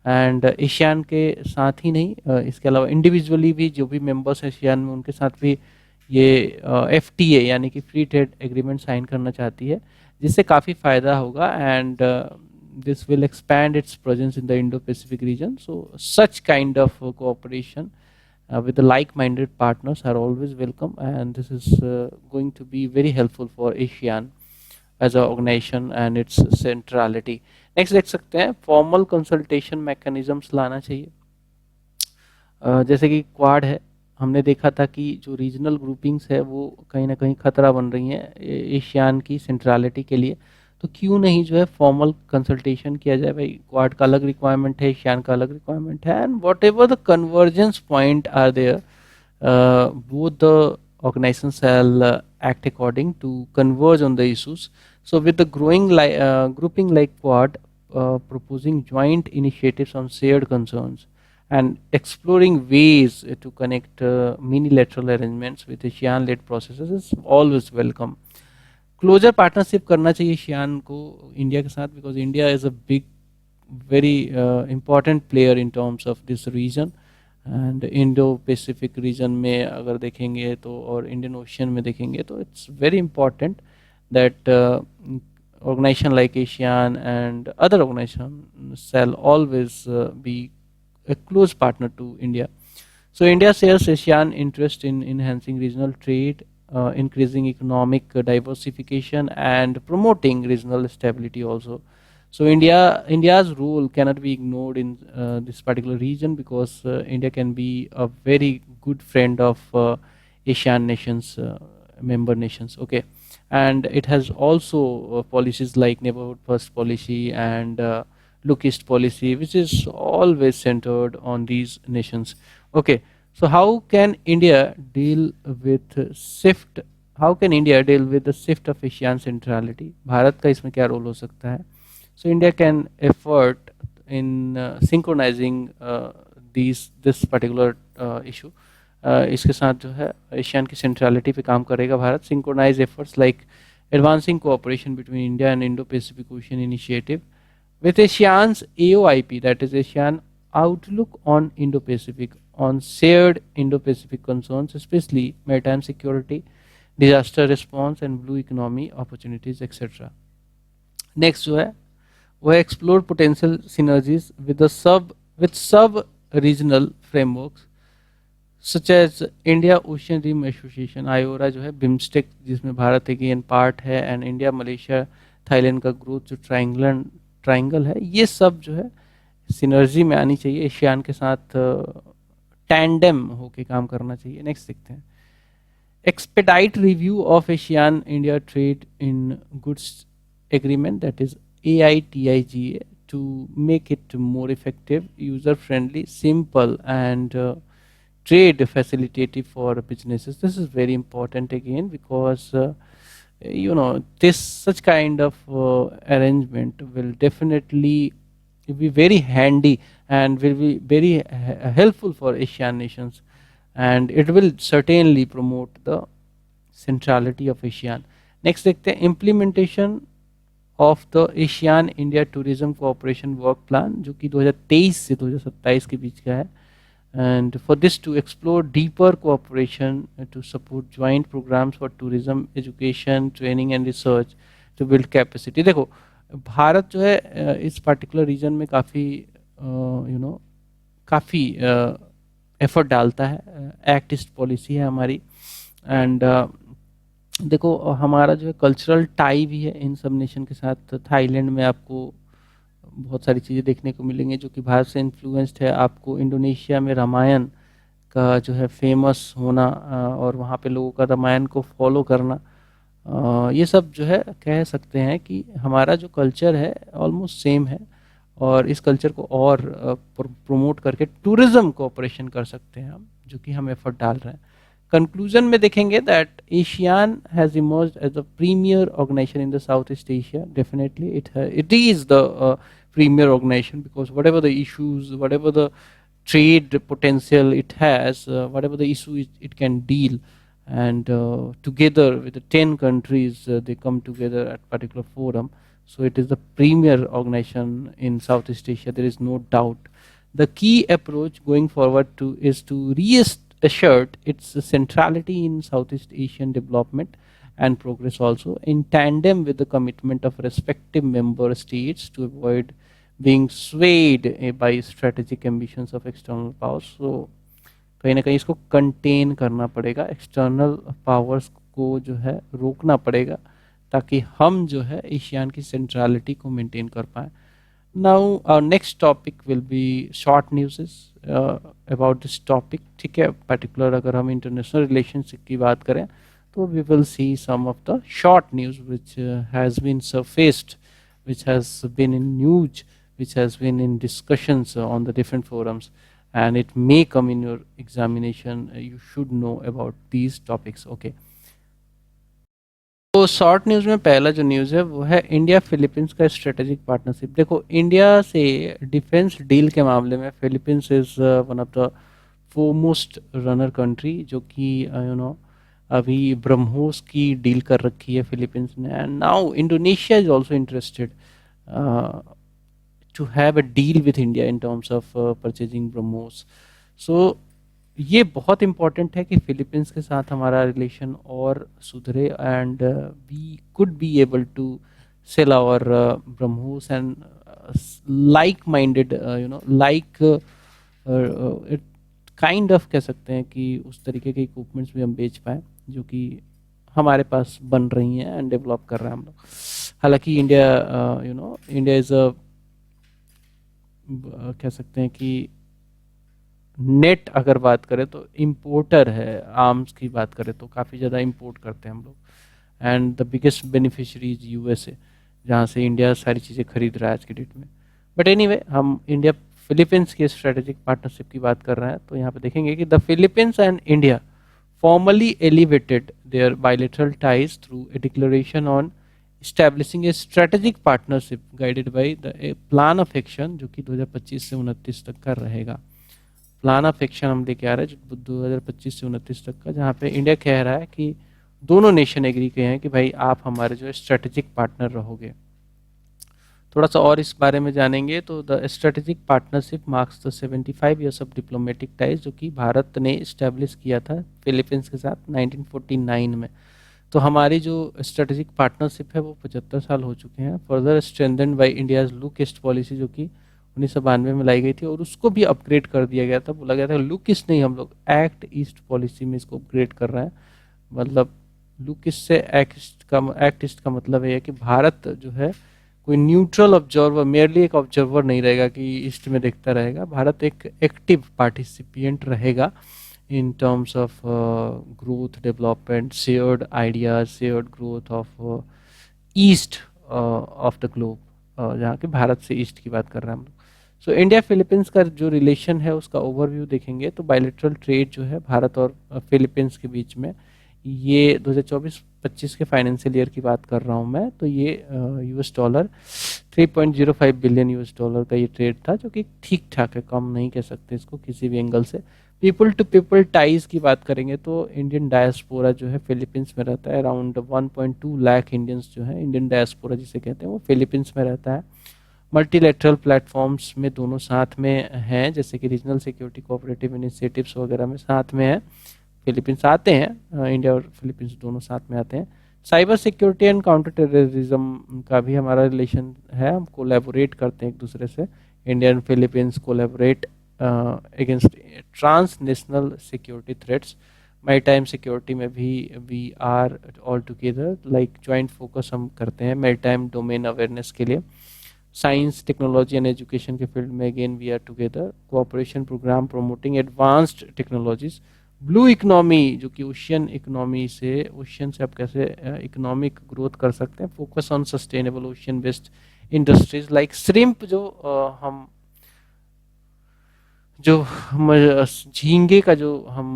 Speaker 1: एंड एशियान के साथ ही नहीं, इसके अलावा इंडिविजुअली भी जो भी मेंबर्स हैं एशियान में उनके साथ भी ये FTA यानी कि फ्री ट्रेड एग्रीमेंट साइन करना चाहती है, जिससे काफ़ी फ़ायदा होगा and this will expand it's presence in the Indo Pacific reason. So such kind of cooperation with the like-minded partners are always welcome, and this is going to be very helpful for ASEAN as a organization and its centrality. Next देख सकते हैं formal consultation mechanisms लाना चाहिए. जैसे कि quad है, हमने देखा था कि जो रीजनल ग्रुपिंग्स है वो कहीं ना कहीं खतरा बन रही हैं एशियान की सेंट्रलिटी के लिए. तो क्यों नहीं जो है फॉर्मल कंसल्टेशन किया जाए. भाई क्वाड का अलग रिक्वायरमेंट है, एशियान का अलग रिक्वायरमेंट है, and whatever the convergence point are there, both the organization shall act according to converge on the issues. So with the growing grouping like Quad, proposing joint initiatives on shared concerns and exploring ways to connect mini-lateral arrangements with ASEAN-led processes is always welcome. Closer partnership करना चाहिए ASEAN को India के साथ, because India is a big very important player in terms of this region. And Indo Pacific region में अगर देखेंगे तो और इंडियन ओशियन में देखेंगे तो it's very important that organization like ASEAN and other organizations shall always be a close partner to India. So India shares ASEAN interest in enhancing regional trade, increasing economic diversification and promoting regional stability also. So India's role cannot be ignored in this particular region, because India can be a very good friend of ASEAN nations, member nations. Okay, and it has also policies like neighborhood first policy and look east policy, which is always centered on these nations. Okay, so how can India deal with shift? How can India deal with the shift of ASEAN centrality? Bharat का इसमें क्या role हो सकता है? So India can effort in synchronizing this particular issue. इसके साथ जो है एशियन की सेंट्रलिटी पे काम करेगा Bharat. Synchronise efforts like advancing cooperation between India and Indo Pacific Ocean initiative with ASEAN's AOIP, that is Asian outlook on Indo Pacific, on shared Indo Pacific concerns specially maritime security, disaster response and blue economy opportunities etcetera. Next जो है वो explore potential synergies with sub regional frameworks such as India Ocean rim Association, IORA जो है, BIMSTEC जिसमें भारत एक an part है, and India Malaysia Thailand का growth जो ट्राइंगल है, ये सब जो है सिनर्जी में आनी चाहिए. एशियान के साथ टैंडम होके काम करना चाहिए. नेक्स्ट देखते हैं expedite review of ASEAN India trade in goods agreement, that is AITIGA, to make it more effective, user friendly, simple and trade facilitative for businesses. This is very important again, because this such kind of arrangement will definitely be very handy and will be very helpful for Asian nations, and it will certainly promote the centrality of ASEAN. Next देखते हैं implementation of the ASEAN India tourism cooperation work plan, जो कि 2023 से 2027 के बीच का है. and for this to explore deeper cooperation to support joint programs for tourism, education, training and research to build capacity. देखो भारत जो है इस पर्टिकुलर रीजन में काफ़ी काफ़ी एफर्ट डालता है, एक्ट ईस्ट पॉलिसी है हमारी। एंड देखो हमारा जो है कल्चरल टाई भी है इन सब नेशन के साथ। थाईलैंड में आपको बहुत सारी चीज़ें देखने को मिलेंगी जो कि भारत से इन्फ्लुएंस्ड है। आपको इंडोनेशिया में रामायण का जो है फेमस होना और वहाँ पे लोगों का रामायण को फॉलो करना, ये सब जो है कह सकते हैं कि हमारा जो कल्चर है ऑलमोस्ट सेम है, और इस कल्चर को और प्रमोट करके टूरिज्म कोऑपरेशन कर सकते हैं हम, जो कि हम एफर्ट डाल रहे हैं। कंक्लूजन में देखेंगे that ASEAN has emerged as a premier organisation in the South East Asia. Definitely it is the premier organization, because whatever the issues, whatever the trade potential it has, whatever the issue it can deal, and together with the 10 countries they come together at particular forum. So it is the premier organization in Southeast Asia, there is no doubt. The key approach going forward is to reassert its centrality in Southeast Asian development and progress, also in tandem with the commitment of respective member states to avoid being swayed by strategic ambitions of external powers. So कहीं ना कहीं इसको contain करना पड़ेगा, external powers को जो है रोकना पड़ेगा, ताकि हम जो है एशियान की सेंट्रलिटी को मेंटेन कर पाए। Now our next topic will be short news about this topic. ठीक है, पर्टिकुलर अगर हम इंटरनेशनल रिलेशनशिप की बात करें तो we will see some of the short news which has been surfaced, which has been in news, which has been in discussions on the different forums, and it may come in your examination. You should know about these topics. Okay. तो short news में पहला जो news है वो है India Philippines का strategic partnership. देखो India से डिफेंस डील के मामले में Philippines is one of the foremost runner country, जो कि अभी ब्रह्मोस की डील कर रखी है फिलीपींस ने, and now Indonesia is also interested to have a deal with India in terms of purchasing BrahMos. So ये बहुत इम्पॉर्टेंट है कि फिलीपींस के साथ हमारा रिलेशन और सुधरे, and we could be able to sell our BrahMos and like minded like kind of कह सकते हैं कि उस तरीके के इक्विपमेंट्स भी हम बेच पाएँ जो कि हमारे पास बन रही हैं एंड डेवलप कर रहे हैं हम लोग। हालांकि इंडिया इंडिया इज़ अ कह सकते हैं कि नेट अगर बात करें तो इम्पोर्टर है, आर्म्स की बात करें तो काफ़ी ज़्यादा इंपोर्ट करते हैं हम लोग, and the biggest beneficiary is USA, जहाँ से इंडिया सारी चीज़ें खरीद रहा है आज की डेट में। बट एनीवे हम इंडिया फिलीपींस की स्ट्रेटेजिक पार्टनरशिप की बात कर रहे हैं, तो यहाँ पे देखेंगे कि the Philippines and India formally elevated their bilateral ties through a declaration on establishing a strategic partnership guided by the a plan of action, जो कि 2025 से 29 तक का रहेगा। प्लान ऑफ एक्शन हम लेके आ रहे हैं जो 2025 से 29 तक का, जहाँ पे इंडिया कह रहा है कि दोनों नेशन एग्री किए हैं कि भाई आप हमारे जो स्ट्रेटेजिक पार्टनर रहोगे। थोड़ा सा और इस बारे में जानेंगे तो the strategic partnership marks the 75 years of diplomatic ties, जो कि भारत ने इस्टेब्लिश किया था फिलीपींस के साथ 1949 में। तो हमारी जो स्ट्रेटेजिक पार्टनरशिप है वो 75 साल हो चुके हैं। Further strengthened by India's look east policy, जो कि 1992 में लाई गई थी, और उसको भी अपग्रेड कर दिया गया था। बोला गया था लुक ईस्ट नहीं, हम लोग एक्ट ईस्ट पॉलिसी में इसको अपग्रेड कर रहे हैं। मतलब लुक ईस्ट से एक्ट ईस्ट का मतलब है कि भारत जो है कोई न्यूट्रल ऑब्जर्वर, मेयरली एक ऑब्जर्वर नहीं रहेगा कि ईस्ट में देखता रहेगा। भारत एक एक्टिव पार्टिसिपेंट रहेगा इन terms of growth, development, shared ideas, shared growth of east of the globe, जहाँ के भारत से ईस्ट की बात कर रहे हैं हम लोग। सो इंडिया फिलीपींस का जो रिलेशन है उसका ओवरव्यू देखेंगे तो बायलैटरल ट्रेड जो है भारत और फिलीपींस के बीच में, ये 2024-25 के फाइनेंशियल ईयर की बात कर रहा हूँ मैं, तो ये US dollar 3.05 billion US dollar का ये ट्रेड था, जो कि ठीक ठाक है, कम नहीं कह सकते इसको किसी भी एंगल से। पीपल टू पीपल टाइज की बात करेंगे तो इंडियन डायस्पोरा जो है फिलीपींस में रहता है। अराउंड 1.2 लाख इंडियंस जो है, इंडियन डायस्पोरा जिसे कहते हैं, वो फिलीपींस में रहता है। मल्टीलेटरल प्लेटफॉर्म्स में दोनों साथ में हैं, जैसे कि रीजनल सिक्योरिटी कोऑपरेटिव इनिशिएटिव्स वगैरह में साथ में है। फिलीपींस आते हैं, इंडिया और फिलीपींस दोनों साथ में आते हैं। Cyber security and counter terrorism का भी हमारा रिलेशन है, हम कोलैबोरेट करते हैं एक दूसरे से। India and Philippines collaborate against transnational security threats. Maritime security में भी we are all together like joint focus हम करते हैं मैरीटाइम डोमेन अवेयरनेस के लिए। साइंस टेक्नोलॉजी एंड एजुकेशन के फील्ड में again we are together. Cooperation programme promoting advanced technologies. Blue economy, जो कि ओशियन इकोनॉमी से, ओशियन से आप कैसे इकोनॉमिक ग्रोथ कर सकते हैं। Focus on sustainable ocean based industries like shrimp, हम जो हम झींगे का जो हम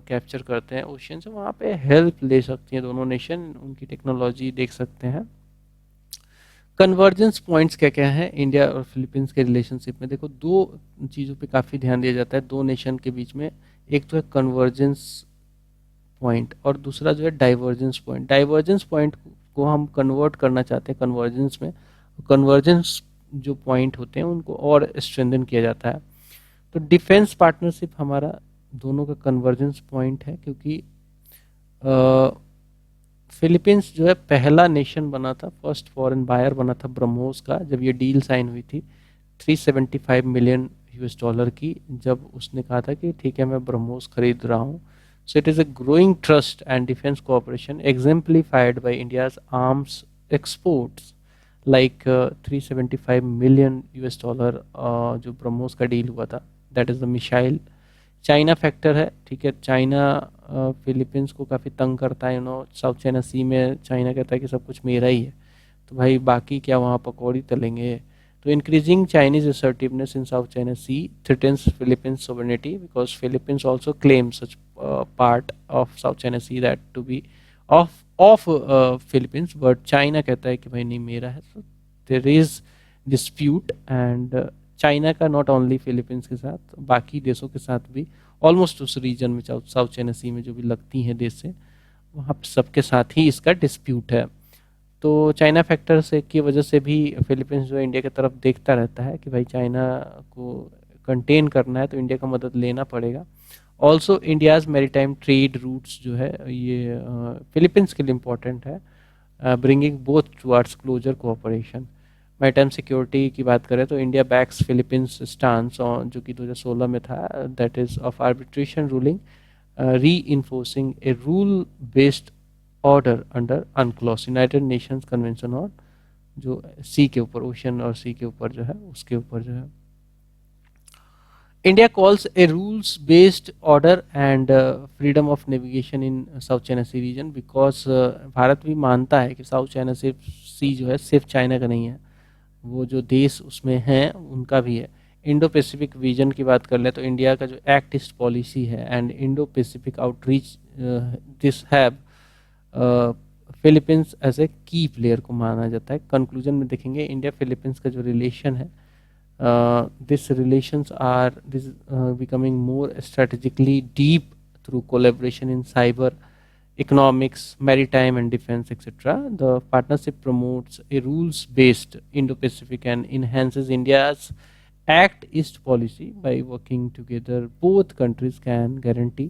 Speaker 1: कैप्चर करते हैं ओशियन से, वहाँ पे हेल्प ले सकती हैं दोनों नेशन, उनकी टेक्नोलॉजी देख सकते हैं। कन्वर्जेंस पॉइंट्स क्या क्या है इंडिया और फिलीपींस के रिलेशनशिप में? देखो, दो चीज़ों पे काफ़ी ध्यान दिया जाता है दो नेशन के बीच में। एक तो है कन्वर्जेंस पॉइंट और दूसरा जो है डाइवर्जेंस पॉइंट। डाइवर्जेंस पॉइंट को हम कन्वर्ट करना चाहते हैं कन्वर्जेंस में। कन्वर्जेंस जो पॉइंट होते हैं उनको और स्ट्रेंथन किया जाता है। तो डिफेंस पार्टनरशिप हमारा दोनों का कन्वर्जेंस पॉइंट है, क्योंकि फिलीपींस जो है पहला नेशन बना था, फर्स्ट फॉरेन बायर बना था ब्रह्मोस का, जब ये डील साइन हुई थी 375 मिलियन यूएस डॉलर की, जब उसने कहा था कि ठीक है मैं ब्रह्मोस खरीद रहा हूँ। So it is a growing trust and defence cooperation exemplified by India's arms exports like 375 million US dollar जो ब्रह्मोस का डील हुआ था, that is the missile. China factor है, ठीक है। चाइना फिलीपींस को काफ़ी तंग करता है, साउथ चाइना सी में चाइना कहता है कि सब कुछ मेरा ही है, तो भाई बाकी क्या वहाँ पकौड़ी तलेंगे। तो increasing Chinese assertiveness in South China Sea threatens Philippines sovereignty because Philippines also claims such part of South China Sea that to be of Philippines, but China कहता है कि भाई नहीं मेरा है। so there is dispute and China का not only Philippines के साथ, बाकी देशों के साथ भी, ऑलमोस्ट उस रीजन में साउथ चाइना सी में जो भी लगती हैं देश से, वहाँ सबके साथ ही इसका डिस्प्यूट है। तो चाइना फैक्टर से की वजह से भी फिलीपींस जो है इंडिया की तरफ देखता रहता है कि भाई चाइना को कंटेन करना है तो इंडिया का मदद लेना पड़ेगा। Also India's maritime trade routes जो है ये फिलीपींस के लिए इम्पोर्टेंट है, bringing both towards closer cooperation. Maritime security की बात करें तो इंडिया बैक्स फिलीपींस स्टांस जो कि 2016 में था, that is of arbitration ruling reinforcing a rule based order under UNCLOS United Nations convention, और जो सी के ऊपर, ओशन और सी के ऊपर जो है उसके ऊपर जो है India calls a rules based order and freedom of navigation in South China Sea region, because Bharat भी मानता है कि साउथ चाइना सी जो है सिर्फ चाइना का नहीं है, वो जो देश उसमें हैं उनका भी है। इंडो पैसिफिक विजन की बात कर ले तो इंडिया का जो एक्ट ईस्ट पॉलिसी है and Indo Pacific outreach this have Philippines as a key player को माना जाता है। कंक्लूजन में देखेंगे इंडिया फिलीपींस का जो रिलेशन है, this relations are this becoming more strategically deep through collaboration in cyber, economics, maritime and defense, etc. The partnership promotes a rules-based Indo-Pacific and enhances India's Act East policy. By working together, both countries can guarantee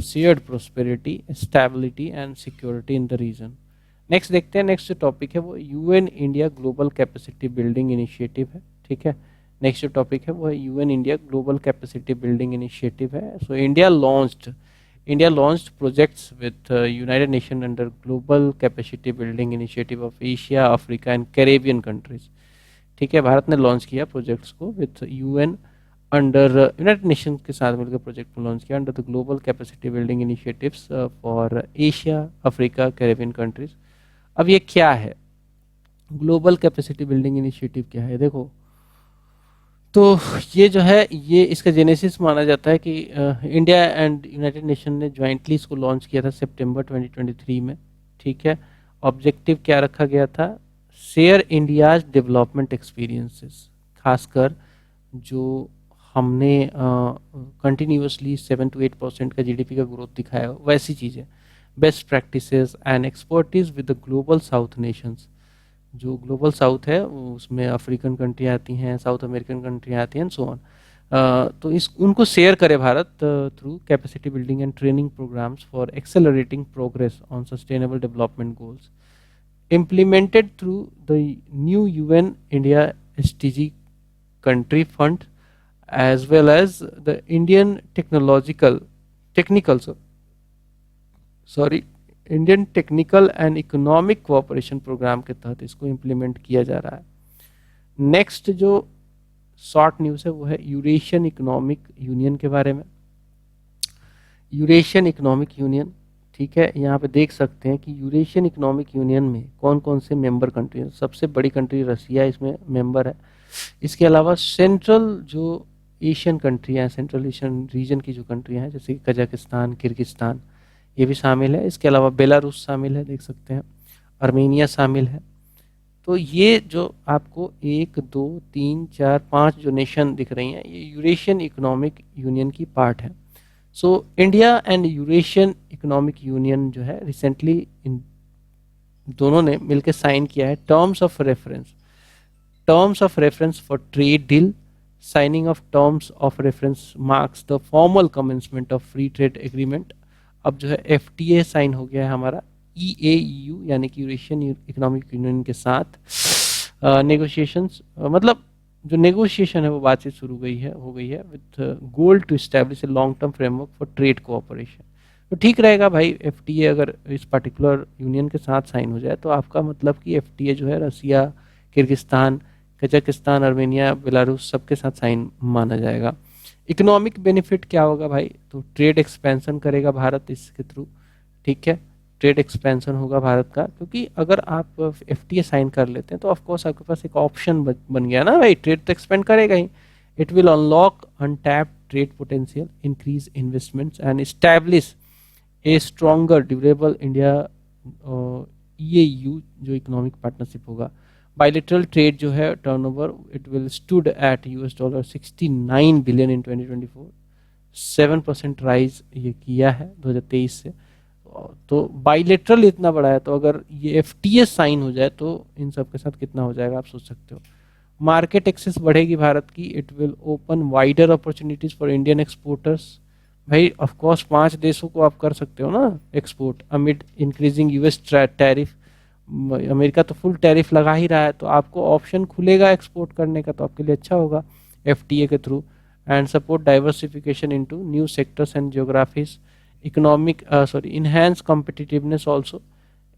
Speaker 1: shared prosperity, stability and security in the region. Next देखते हैं, next जो topic है वो UN India global capacity building initiative है, ठीक है। Next जो topic है वो है UN India global capacity building initiative है। सो India launched projects with United Nations under Global Capacity Building Initiative of Asia, Africa and Caribbean countries। ठीक है, भारत ने लॉन्च किया प्रोजेक्ट्स को with UN under United nation के साथ मिलकर प्रोजेक्ट को लॉन्च किया under the global capacity building initiatives for Asia, Africa, Caribbean countries. अब ये क्या है ग्लोबल कैपेसिटी बिल्डिंग इनिशिएटिव, क्या है? देखो, तो ये जो है ये इसका जेनेसिस माना जाता है कि इंडिया एंड यूनाइटेड नेशन ने ज्वाइंटली इसको लॉन्च किया था सितंबर 2023 में, ठीक है। ऑब्जेक्टिव क्या रखा गया था? शेयर इंडियाज डेवलपमेंट एक्सपीरियंसेस, खासकर जो हमने कंटिन्यूसली 7 to 8% का जीडीपी का ग्रोथ दिखाया वैसी चीज़ें, best practices and expertise with the global south Nations. जो ग्लोबल साउथ है उसमें अफ्रीकन कंट्री आती हैं, साउथ अमेरिकन कंट्री आती हैं, एंड सो ऑन। तो इस उनको शेयर करे Bharat through capacity building and training programmes for accelerating progress on sustainable development goals implemented through the new UN India SDG country fund as well as the Indian technical Indian technical and economic cooperation programme के तहत इसको implement किया जा रहा है। Next जो short news है वो है यूरेशियन इकोनॉमिक यूनियन के बारे में। यूरेशियन इकोनॉमिक यूनियन, ठीक है, यहाँ पे देख सकते हैं कि यूरेशियन इकोनॉमिक यूनियन में कौन कौन से मेंबर कंट्री हैं। सबसे बड़ी कंट्री रसिया इसमें मेंबर है। इसके अलावा सेंट्रल जो एशियन कंट्री हैं, सेंट्रल एशियन रीजन की जो कंट्रियाँ हैं जैसे कि कजाकिस्तान, किर्गिस्तान, ये भी शामिल है। इसके अलावा बेलारूस शामिल है, देख सकते हैं, आर्मेनिया शामिल है। तो ये जो आपको 1 2 3 4 5 जो नेशन दिख रही हैं ये यूरेशियन इकोनॉमिक यूनियन की पार्ट है। So India and Eurasian economic union जो है रिसेंटली इन दोनों ने मिलकर साइन किया है terms of reference for trade deal. Signing off terms of reference marks the formal commencement of free trade agreement. अब जो है FTA साइन हो गया है हमारा EAU यानी कि यूरेशियन इकोनॉमिक यूनियन के साथ। नेगोशिएशंस मतलब जो नेगोशिएशन है वो बातचीत शुरू हो गई है with goal to establish a long term framework for trade cooperation. तो ठीक रहेगा भाई, FTA अगर इस पर्टिकुलर यूनियन के साथ साइन हो जाए तो आपका मतलब कि FTA जो है रसिया, किर्गिस्तान, कजाकिस्तान, आर्मेनिया, बेलारूस सबके साथ साइन माना जाएगा। इकोनॉमिक बेनिफिट क्या होगा भाई, तो ट्रेड एक्सपेंशन करेगा भारत इसके थ्रू, ठीक है, ट्रेड एक्सपेंशन होगा भारत का, क्योंकि अगर आप FTA साइन कर लेते हैं तो ऑफकोर्स आपके पास एक ऑप्शन बन गया ना भाई, ट्रेड तो एक्सपेंड करेगा ही। It will unlock untapped trade potential, increase investments and establish a stronger durable India EAU जो इकोनॉमिक पार्टनरशिप होगा। बायलेटरल ट्रेड जो है turnover it will stood at $69 billion in 2024, 7% rise ये किया है 2023 से। तो बायलेटरल इतना बड़ा है, तो अगर ये FTA साइन हो जाए तो इन सब के साथ कितना हो जाएगा आप सोच सकते हो। मार्केट एक्सेस बढ़ेगी भारत की, it will open wider opportunities for Indian exporters. भाई ऑफ कोर्स 5 देशों को आप कर सकते हो ना export amid increasing US tariff. America तो फुल टैरिफ लगा ही रहा है, तो आपको ऑप्शन खुलेगा एक्सपोर्ट करने का, तो आपके लिए अच्छा होगा FTA के through. And support diversification into new sectors and geographies, enhance competitiveness also.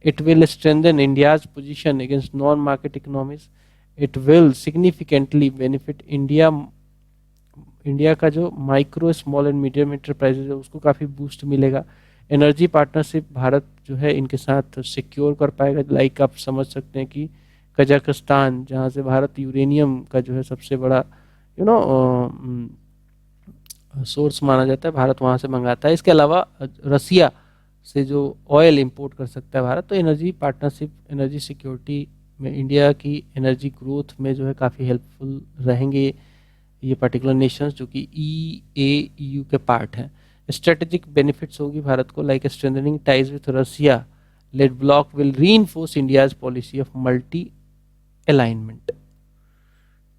Speaker 1: It will strengthen India's position against non-market economies. It will significantly benefit India का जो micro small and medium enterprises है उसको काफ़ी boost मिलेगा। Energy partnership Bharat जो है इनके साथ सिक्योर कर पाएगा। लाइक आप समझ सकते हैं कि कजाकिस्तान जहाँ से भारत यूरेनियम का जो है सबसे बड़ा सोर्स माना जाता है, भारत वहाँ से मंगाता है। इसके अलावा रसिया से जो ऑयल इंपोर्ट कर सकता है भारत। तो एनर्जी पार्टनरशिप, एनर्जी सिक्योरिटी में इंडिया की एनर्जी ग्रोथ में जो है काफ़ी हेल्पफुल रहेंगे ये पर्टिकुलर नेशंस जो कि EAU के पार्ट हैं। स्ट्रेटेजिक बेनिफिट्स होगी भारत को, like strengthening ties with Russia led bloc will reinforce India's policy of multi alignment.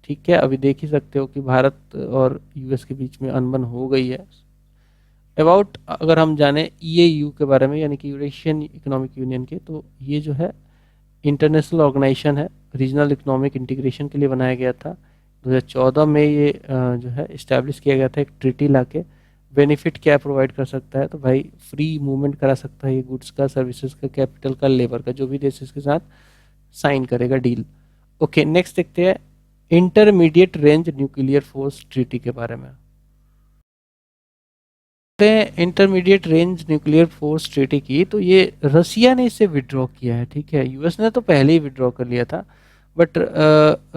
Speaker 1: ठीक है, अभी देख ही सकते हो कि भारत और US के बीच में अनबन हो गई है। अबाउट अगर हम जाने EAU के बारे में यानी कि यूरेशियन इकोनॉमिक यूनियन के, तो ये जो है इंटरनेशनल ऑर्गेनाइजेशन है, रीजनल इकोनॉमिक इंटीग्रेशन के लिए बनाया गया था। 2014 में ये जो है इस्टेब्लिश किया गया था एक ट्रीटी लाके। बेनिफिट क्या प्रोवाइड कर सकता है, तो भाई फ्री मूवमेंट करा सकता है ये गुड्स का, सर्विसेज का, कैपिटल का, लेबर का, जो भी देश इसके साथ साइन करेगा डील। ओके, नेक्स्ट देखते हैं intermediate range nuclear force treaty के बारे में। Intermediate range nuclear force treaty की, तो ये रसिया ने इसे विड्रॉ किया है, ठीक है। US ने तो पहले ही विड्रॉ कर लिया था, बट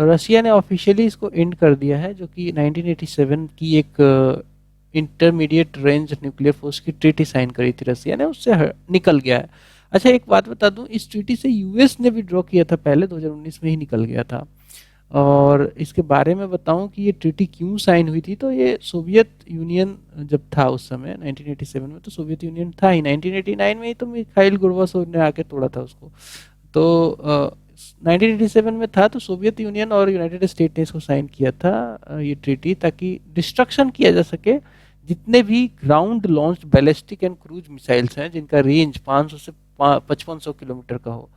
Speaker 1: रसिया ने ऑफिशियली इसको एंड कर दिया है, जो कि 1987 की एक इंटरमीडिएट रेंज न्यूक्लियर फोर्स की ट्रीटी साइन करी थी रसिया ने, उससे निकल गया है। अच्छा, एक बात बता दूं, इस ट्रीटी से US ने विड्रॉ किया था पहले, 2019 में ही निकल गया था। और इसके बारे में बताऊं कि ये ट्रीटी क्यों साइन हुई थी, तो ये सोवियत यूनियन जब था उस समय 1987 में, तो सोवियत यूनियन था ही, 1989 में ही तो मिखाइल गोर्बाचोव ने आके तोड़ा था उसको। तो 1987 में था, तो सोवियत यूनियन और यूनाइटेड स्टेट ने इसको साइन किया था, ये ट्रीटी, ताकि डिस्ट्रक्शन किया जा सके जितने भी ground launched ballistic and cruise missiles हैं जिनका रेंज 500 से 5500 किलोमीटर का हो।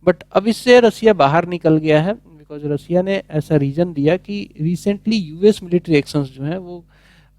Speaker 1: बट अब इससे रसिया बाहर निकल गया है, बिकॉज रसिया ने ऐसा रीजन दिया कि रिसेंटली यूएस मिलिट्री एक्शंस जो हैं वो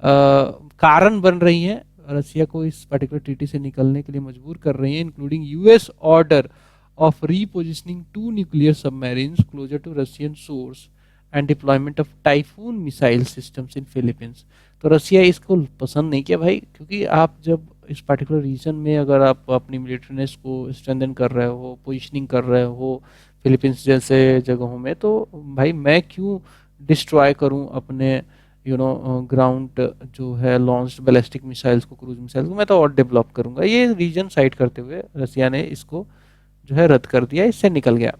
Speaker 1: कारण बन रही हैं, रसिया को इस पर्टिकुलर ट्रीटी से निकलने के लिए मजबूर कर रही हैं, including US order of repositioning 2 nuclear submarines closer to Russian source and deployment of typhoon missile systems in Philippines. तो रसिया इसको पसंद नहीं किया भाई, क्योंकि आप जब इस पर्टिकुलर रीजन में अगर आप अपनी मिलिट्रीनेस को स्ट्रेंथन कर रहे हो, पोजिशनिंग कर रहे हो फिलीपींस जैसे जगहों में, तो भाई मैं क्यों डिस्ट्रॉय करूं अपने ग्राउंड जो है लॉन्च्ड बैलिस्टिक मिसाइल्स को, क्रूज मिसाइल्स को, मैं तो और डेवलप करूंगा। ये रीजन साइड करते हुए रसिया ने इसको जो है रद्द कर दिया, इससे निकल गया।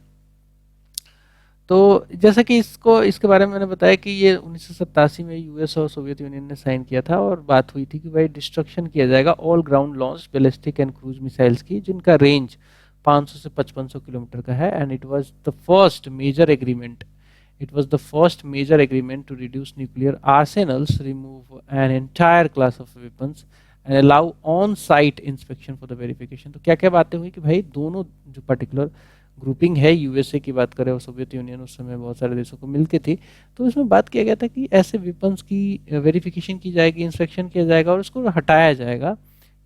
Speaker 1: तो जैसा कि इसके बारे में मैंने बताया कि ये 1987 में यूएस और सोवियत यूनियन ने साइन किया था, और बात हुई थी कि भाई डिस्ट्रक्शन किया जाएगा all ground launch ballistic and cruise missiles की जिनका रेंज 500 से 5500 किलोमीटर का है। And it was the first major agreement, it was the first major agreement to reduce nuclear arsenals, remove an entire class of weapons and allow on-site inspection for the verification। तो क्या क्या बातें हुई कि भाई दोनों जो पर्टिकुलर ग्रुपिंग है, यूएसए की बात करें और सोवियत यूनियन, उस समय बहुत सारे देशों को मिलके थी, तो इसमें बात किया गया था कि ऐसे वेपन्स की वेरिफिकेशन की जाएगी, इंस्पेक्शन किया जाएगा और उसको हटाया जाएगा।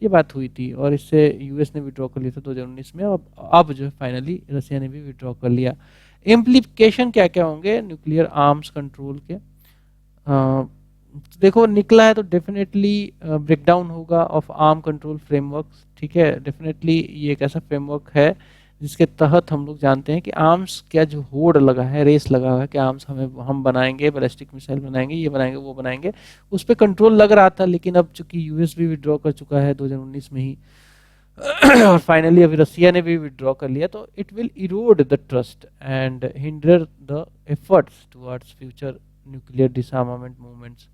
Speaker 1: ये बात हुई थी और इससे यूएस ने विड्रॉ कर लिया था 2019 में। अब जो है फाइनली रसिया ने भी विड्रॉ कर लिया। इम्प्लीकेशन क्या क्या होंगे न्यूक्लियर आर्म्स कंट्रोल के? देखो निकला है तो डेफिनेटली ब्रेकडाउन होगा ऑफ आर्म कंट्रोल फ्रेमवर्क। ठीक है, डेफिनेटली ये एक ऐसा फ्रेमवर्क है जिसके तहत हम लोग जानते हैं कि आर्म्स क्या जो होड़ लगा है, रेस लगा हुआ है कि आर्म्स हम बनाएंगे, बैलिस्टिक मिसाइल बनाएंगे, ये बनाएंगे, वो बनाएंगे, उस पर कंट्रोल लग रहा था। लेकिन अब चूंकि यूएस भी विड्रॉ कर चुका है 2019 में ही और फाइनली अभी रसिया ने भी विड्रॉ कर लिया, तो it will Erode the trust and hinder the efforts towards future nuclear डिसआर्मामेंट movements.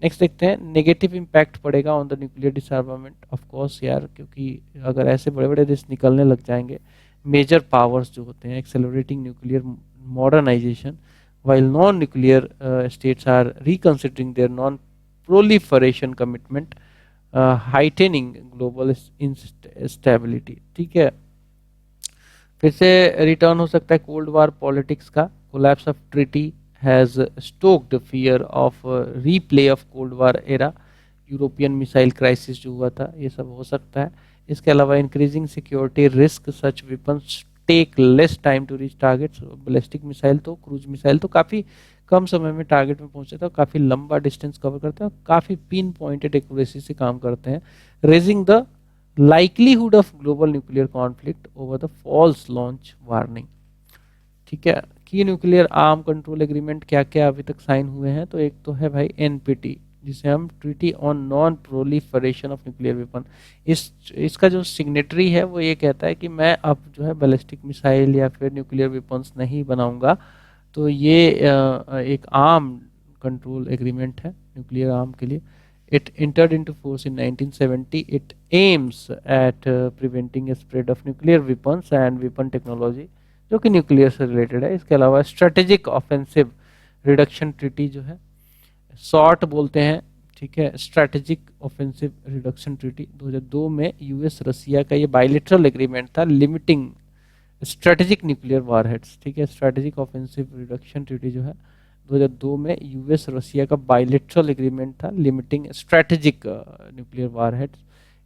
Speaker 1: Next देखते हैं, नेगेटिव इम्पैक्ट पड़ेगा on the nuclear डिसआर्मामेंट। Of course यार, क्योंकि अगर ऐसे बड़े बड़े देश निकलने लग जाएंगे, मेजर पावर्स जो होते हैं, accelerating nuclear modernisation while non-nuclear states are reconsidering their non-proliferation commitment, heightening global instability। ठीक है, फिर से रिटर्न हो सकता है कोल्ड वार पॉलिटिक्स का। Collapse of treaty has stoked fear of replay of cold war era, European missile crisis जो हुआ था, ये सब हो सकता है। इसके अलावा increasing security risk, such weapons take less time to reach targets. Ballistic missile तो, क्रूज मिसाइल तो काफ़ी कम समय में टारगेट में पहुंचते हैं, काफ़ी लंबा डिस्टेंस कवर करते हैं, काफ़ी पिन पॉइंटेड एक्यूरेसी से काम करते हैं। Raising the likelihood of global nuclear conflict over the false launch warning. ठीक है, की न्यूक्लियर आर्म कंट्रोल एग्रीमेंट क्या क्या अभी तक साइन हुए हैं? तो एक तो है भाई एनपीटी, जिसे हम treaty on non proliferation of nuclear weapon. इसका जो सिग्नेटरी है वो ये कहता है कि मैं अब जो है बैलिस्टिक मिसाइल या फिर न्यूक्लियर वेपन्स नहीं बनाऊंगा। तो ये एक आर्म कंट्रोल एग्रीमेंट है न्यूक्लियर आर्म के लिए। It entered into force in 1970. It aims at preventing a spread of nuclear weapons and weapon technology, जो कि न्यूक्लियर से रिलेटेड है। इसके अलावा स्ट्रेटेजिक ऑफेंसिव रिडक्शन ट्रीटी जो है, शॉर्ट बोलते हैं, ठीक है, स्ट्रेटेजिक ऑफेंसिव रिडक्शन ट्रीटी 2002 में यूएस रसिया का ये बायलैटरल एग्रीमेंट था लिमिटिंग स्ट्रेटेजिक न्यूक्लियर वारहेड्स। ठीक है, स्ट्रेटेजिक ऑफेंसिव रिडक्शन ट्रीटी जो है 2002 में यूएस रसिया का बायलैटरल एग्रीमेंट था लिमिटिंग स्ट्रेटेजिक न्यूक्लियर वारहेड्स।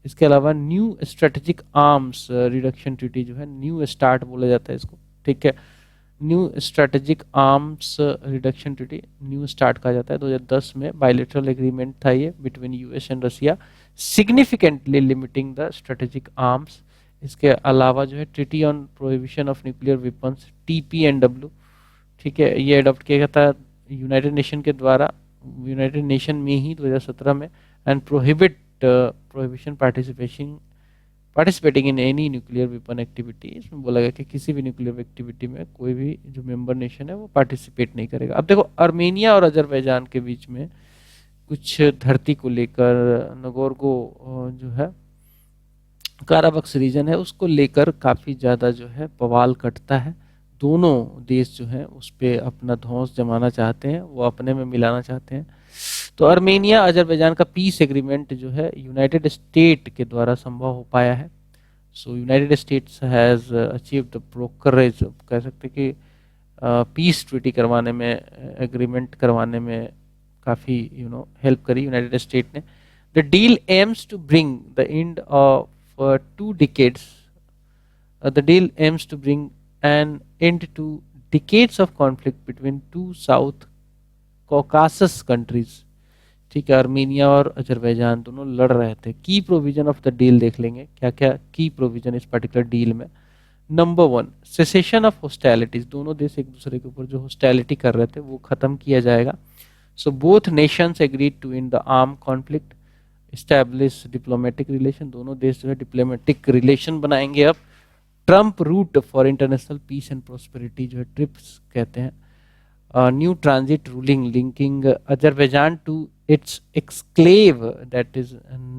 Speaker 1: इसके अलावा new strategic arms reduction treaty जो है, न्यू स्टार्ट बोला जाता है इसको। ठीक है, new strategic arms reduction treaty new start कहा जाता है। 2010 में बायलैटरल एग्रीमेंट था ये between US and Russia, significantly limiting the strategic arms. इसके अलावा जो है treaty on prohibition of nuclear weapons, TPNW, ठीक है, ये अडॉप्ट किया गया था यूनाइटेड नेशन के द्वारा, यूनाइटेड नेशन में ही 2017 में। And prohibition participating in any nuclear weapon activity, इसमें बोला गया कि किसी भी न्यूक्लियर एक्टिविटी में कोई भी जो मेंबर नेशन है वो पार्टिसिपेट नहीं करेगा। अब देखो अर्मेनिया और अजरबैजान के बीच में कुछ धरती को लेकर, नगोर्गो जो है काराबक्स रीजन है, उसको लेकर काफ़ी ज़्यादा जो है बवाल कटता है। दोनों देश जो हैं उस पे अपना धौंस जमाना चाहते हैं, वो अपने में मिलाना चाहते हैं। तो अर्मेनिया अजरबैजान का पीस एग्रीमेंट जो है यूनाइटेड स्टेट के द्वारा संभव हो पाया है। So United States has achieved the brokerage, कह सकते हैं कि पीस ट्रीटी करवाने में, एग्रीमेंट करवाने में काफ़ी हेल्प करी यूनाइटेड स्टेट ने। The deal aims to bring the end of 2 decades. The deal aims to bring an end to decades of conflict between two South Caucasus countries. ठीक है, अर्मीनिया और अजरबैजान दोनों लड़ रहे थे। की प्रोविजन ऑफ द डील देख लेंगे, क्या क्या की प्रोविजन इस पर्टिकुलर डील में। नंबर 1, सेसेशन ऑफ हॉस्टैलिटीज, दोनों देश एक दूसरे के ऊपर जो हॉस्टैलिटी कर रहे थे वो खत्म किया जाएगा। So both nations agreed to end the arm conflict, establish diplomatic relation, दोनों देश जो है डिप्लोमेटिक रिलेशन बनाएंगे। अब Trump route for international peace and prosperity जो है ट्रिप्स कहते हैं। New transit ruling linking Azerbaijan to its exclave that is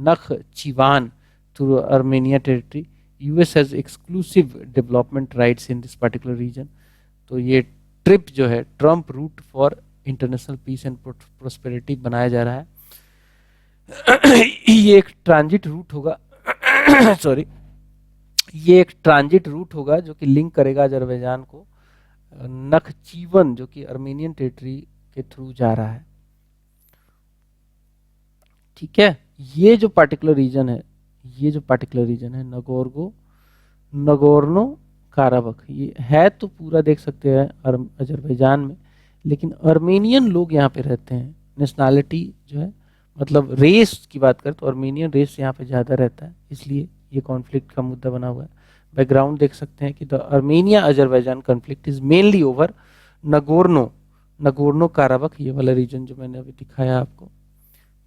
Speaker 1: Nakhchivan through Armenia territory. US has exclusive development rights in this particular region. तो ये trip जो है Trump route for international peace and prosperity बनाया जा रहा है। ये एक ट्रांजिट रूट होगा सॉरी, ये एक ट्रांजिट रूट होगा जो कि लिंक करेगा अजरबैजान को नखचीवन, जो कि अर्मेनियन टेरिटरी के थ्रू जा रहा है। ठीक है, ये जो पार्टिकुलर रीजन है, ये जो पार्टिकुलर रीजन है नगोर्नो काराबख, ये है तो पूरा देख सकते हैं अजरबैजान में, लेकिन अर्मेनियन लोग यहाँ पे रहते हैं। नेशनैलिटी जो है, मतलब रेस की बात करें तो अर्मेनियन रेस यहाँ पे ज़्यादा रहता है, इसलिए ये कॉन्फ्लिक्ट का मुद्दा बना हुआ है। बैकग्राउंड देख सकते हैं कि the Armenia Azerbaijan conflict is mainly over Nagorno Karabakh, ये वाला रीजन जो मैंने अभी दिखाया आपको।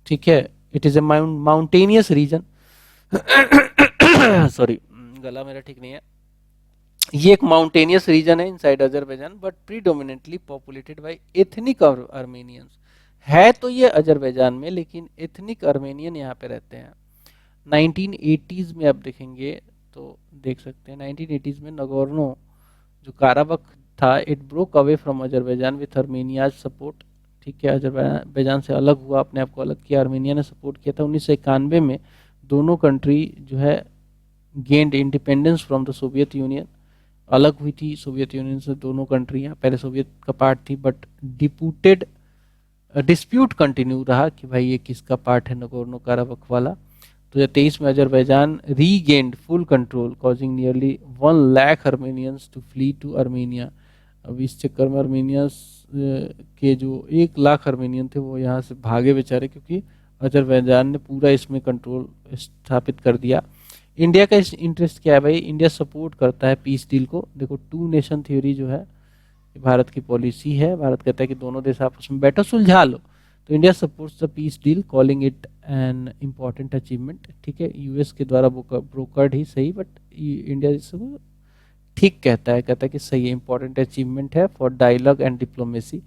Speaker 1: ठीक है, it is a mountainous region sorry, गला मेरा ठीक नहीं है। ये एक माउंटेनियस रीजन है inside Azerbaijan, but predominantly populated by ethnic Armenians. है तो ये अजरबैजान में, लेकिन एथनिक अर्मेनियन यहाँ पे रहते हैं। 1980s में आप देखेंगे तो देख सकते हैं 1980s में नगोर्नो जो काराबख था, it broke away from Azerbaijan with Armenia's support. ठीक है, अजरबैजान से अलग हुआ, अपने आप को अलग किया, अर्मेनिया ने सपोर्ट किया था। 1991 में दोनों कंट्री जो है gained independence from the Soviet union, अलग हुई थी सोवियत यूनियन से दोनों कंट्रियाँ, पहले सोवियत का पार्ट थी, बट डिस्प्यूट कंटिन्यू रहा कि भाई ये किसका पार्ट है नगोर्नो काराबख वाला। 2023 में Azerbaijan regained full control causing nearly 1 lakh Armenians to flee to Armenia. अब इस चक्कर में अर्मेनियंस के जो 1 लाख अर्मेनियन थे वो यहाँ से भागे बेचारे, क्योंकि अजरबैजान ने पूरा इसमें कंट्रोल स्थापित कर दिया। इंडिया का इस इंटरेस्ट क्या है भाई? इंडिया सपोर्ट करता है पीस डील को। देखो 2 नेशन थ्योरी जो है भारत की पॉलिसी है, भारत कहता है कि दोनों देश आपस में बैठो सुलझा लो। तो India supports the peace deal calling it an important achievement. ठीक है, यूएस के द्वारा ब्रोकर्ड ही सही, बट इंडिया इसको ठीक कहता है कि सही इंपॉर्टेंट अचीवमेंट है for dialogue and diplomacy.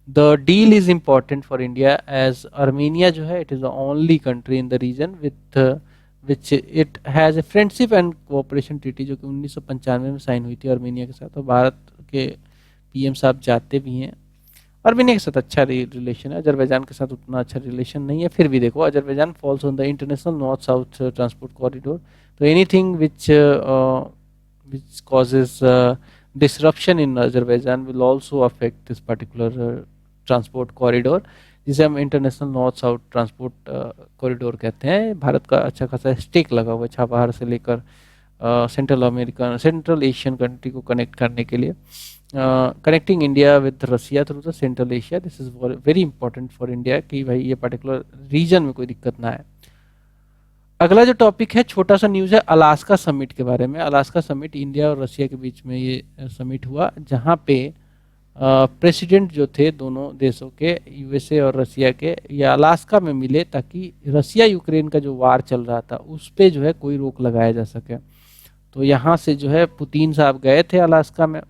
Speaker 1: The deal is important for India as Armenia जो है it is the only country in the region with which it has a friendship and cooperation treaty, जो कि 1995 में sign हुई थी Armenia के साथ। और भारत के पीएम साहब जाते भी हैं। अर्मेनिया के साथ अच्छा रिलेशन है, अजरबैजान के साथ उतना अच्छा रिलेशन नहीं है। फिर भी देखो Azerbaijan falls on the international north south transport corridor, तो anything which causes disruption in Azerbaijan will also affect this particular transport corridor, जिसे हम international north south transport corridor कहते हैं। भारत का अच्छा खासा स्टेक लगा हुआ है छापाहार से लेकर सेंट्रल एशियन कंट्री को कनेक्ट करने के लिए। Connecting India with Russia through the Central Asia, this is very important for India कि भाई ये पर्टिकुलर रीजन में कोई दिक्कत ना है। अगला जो टॉपिक है, छोटा सा न्यूज़ है अलास्का समिट के बारे में। अलास्का समिट इंडिया और रसिया के बीच में ये समिट हुआ, जहाँ पे प्रेसिडेंट जो थे दोनों देशों के, यूएसए और रसिया के, ये अलास्का में मिले ताकि रसिया यूक्रेन का जो वार चल रहा था उस पर जो है कोई रोक लगाया जा सके। तो यहाँ से जो है पुतिन साहब गए थे अलास्का में।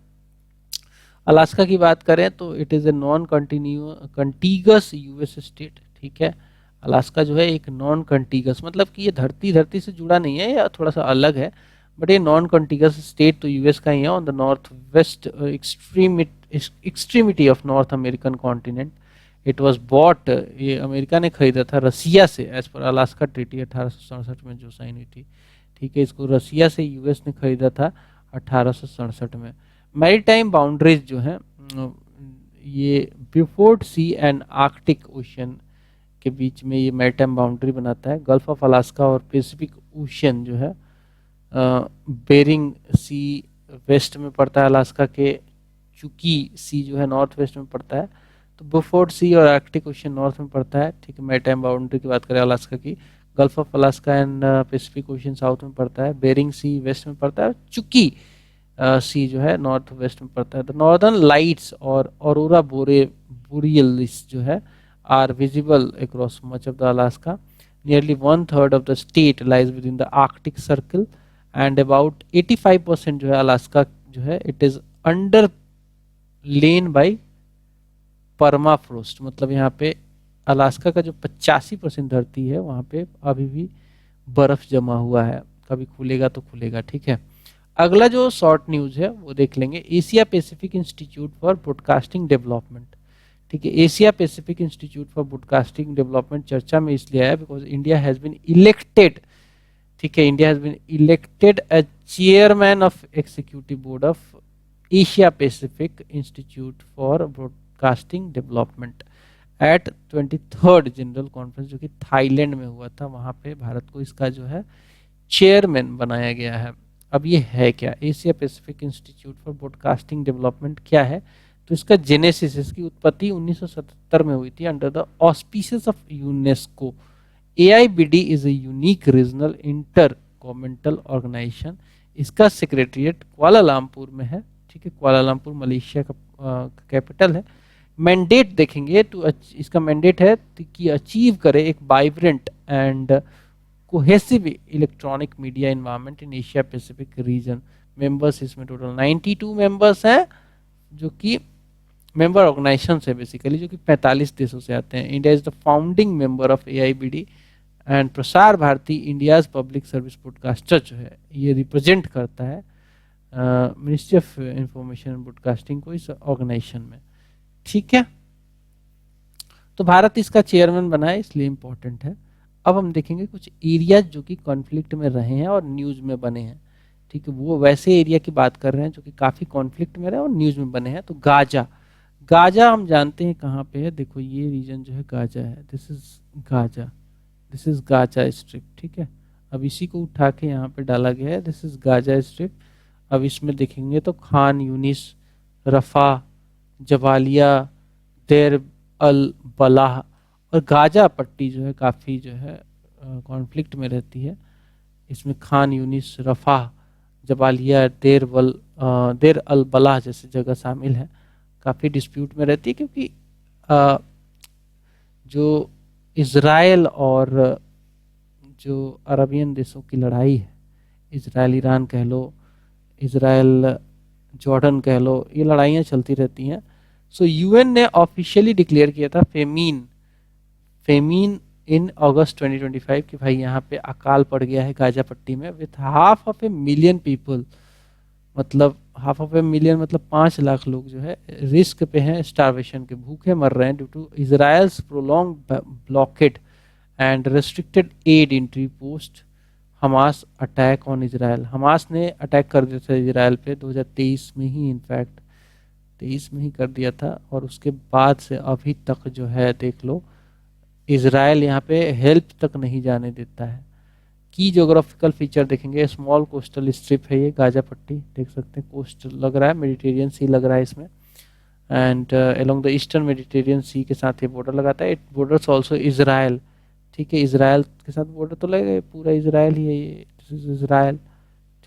Speaker 1: अलास्का की बात करें तो it is a non contiguous US state. ठीक है, अलास्का जो है एक नॉन कंटीगस, मतलब कि ये धरती से जुड़ा नहीं है या थोड़ा सा अलग है, बट ये नॉन कॉन्टिगस स्टेट तो यूएस का ही है, on the north west extremity of north American continent. It was bought, ये अमेरिका ने खरीदा था रसिया से, एज पर अलास्का ट्रीटी 1867 में जो साइन हुई थी। ठीक है, इसको रसिया से यूएस ने खरीदा था 1867 में। मैरीटाइम बाउंड्रीज जो है ये बिफोर्ड सी एंड आर्कटिक ओशन के बीच में ये मैरीटाइम बाउंड्री बनाता है। गल्फ ऑफ अलास्का और पैसिफिक ओशन जो है बेरिंग सी वेस्ट में पड़ता है अलास्का के, चुकी सी जो है नॉर्थ वेस्ट में पड़ता है, तो बोफोर्ड सी और आर्कटिक ओशन नॉर्थ में पड़ता है। ठीक है, मैरीटाइम बाउंड्री की बात करें अलास्का की, gulf of Alaska and Pacific ocean south में पड़ता है, बेरिंग सी वेस्ट में पड़ता है, चुकी सी जो है नॉर्थ वेस्ट में पड़ता है। द नॉर्दर्न लाइट्स और ऑरोरा बोरियलिस जो है are visible across much of the Alaska. Nearly 1/3 of the state lies within the Arctic circle and about 85% जो है अलास्का जो है it is underlain by permafrost. मतलब यहाँ पे अलास्का का जो 85% धरती है वहाँ पे अभी भी बर्फ जमा हुआ है, कभी खुलेगा तो खुलेगा। ठीक है, अगला जो शॉर्ट न्यूज है वो देख लेंगे। Asia Pacific institute for broadcasting development. ठीक है, Asia Pacific institute for broadcasting development चर्चा में इसलिए आया because India has been elected. ठीक है, India has been elected as chairman of executive board of Asia Pacific institute for broadcasting development at 23rd general conference जो कि Thailand में हुआ था। वहां पे भारत को इसका जो है चेयरमैन बनाया गया है। अब ये है क्या Asia Pacific institute for broadcasting development, क्या है? तो इसका जेनेसिस, इसकी उत्पत्ति 1977 में हुई थी under the auspicious of UNESCO. AIBD is a unique regional inter governmental organisation. इसका सेक्रेटरिएट कुआलालंपुर में है। ठीक है, कुआलालंपुर मलेशिया का कैपिटल है। मैंडेट देखेंगे तो इसका मैंडेट है कि अचीव करे एक vibrant and cohesive electronic media environment in Asia Pacific region. Members इसमें टोटल 92 मेंबर्स हैं जो कि मेंबर ऑर्गेनाइजेशन है बेसिकली, जो कि 45 देशों से आते हैं। India is the founding member of AIBD and Prasar Bharati India's public service broadcaster जो है ये रिप्रेजेंट करता है ministry of information and broadcasting को इस ऑर्गेनाइजेशन में। ठीक है, तो भारत इसका चेयरमैन बना है इसलिए इंपॉर्टेंट है। अब हम देखेंगे कुछ एरियाज जो कि कॉन्फ्लिक्ट में रहे हैं और न्यूज में बने हैं। ठीक है, वो वैसे एरिया की बात कर रहे हैं जो कि काफी कॉन्फ्लिक्ट में रहे और न्यूज में बने हैं। तो गाजा, गाजा हम जानते हैं कहाँ पे है, देखो ये रीजन जो है गाजा है, this is Gaza, this is Gaza strip. ठीक है, अब इसी को उठा के यहाँ पे डाला गया है, दिस इज गाजा स्ट्रिप। अब इसमें देखेंगे तो खान यूनिस, रफा, जबालिया, देर अल बलाह और गाजा पट्टी जो है काफ़ी जो है कॉन्फ्लिक्ट में रहती है। इसमें खान यूनिस, रफा, जबालिया, देर अल बलाह जैसी जगह शामिल है, काफ़ी डिस्प्यूट में रहती है क्योंकि अ, जो इज़राइल और जो अरबियन देशों की लड़ाई है, इज़राइल ईरान कह लो, इज़राइल जॉर्डन कह लो, ये लड़ाइयाँ चलती रहती हैं। सो यूएन ने ऑफिशियली डिक्लेयर किया था फेमीन इन अगस्त 2025 कि भाई यहाँ पे अकाल पड़ गया है गाजा पट्टी में with half of a million people. मतलब हाफ ऑफ ए मिलियन मतलब 5 लाख लोग जो है रिस्क पे हैं, स्टारवेशन के, भूखे मर रहे हैं due to Israel's prolong blockade and restricted aid entry post Hamas attack on Israel. Hamas ने अटैक कर दिया था इजराइल पे 2023 में ही, इनफैक्ट 23 में ही कर दिया था, और उसके बाद से अभी तक जो है देख लो इजराइल यहाँ पे हेल्प तक नहीं जाने देता है। की ज्योग्राफिकल फीचर देखेंगे, स्मॉल कोस्टल स्ट्रिप है ये गाजा पट्टी, देख सकते हैं कोस्ट लग रहा है, मेडिटेरियन सी लग रहा है इसमें, and along the eastern Mediterranean sea के साथ ये बॉर्डर लगाता है। It borders also Israel. ठीक है, इजराइल के साथ बॉर्डर तो लगेगा, पूरा इजराइल ही है ये, इजराइल।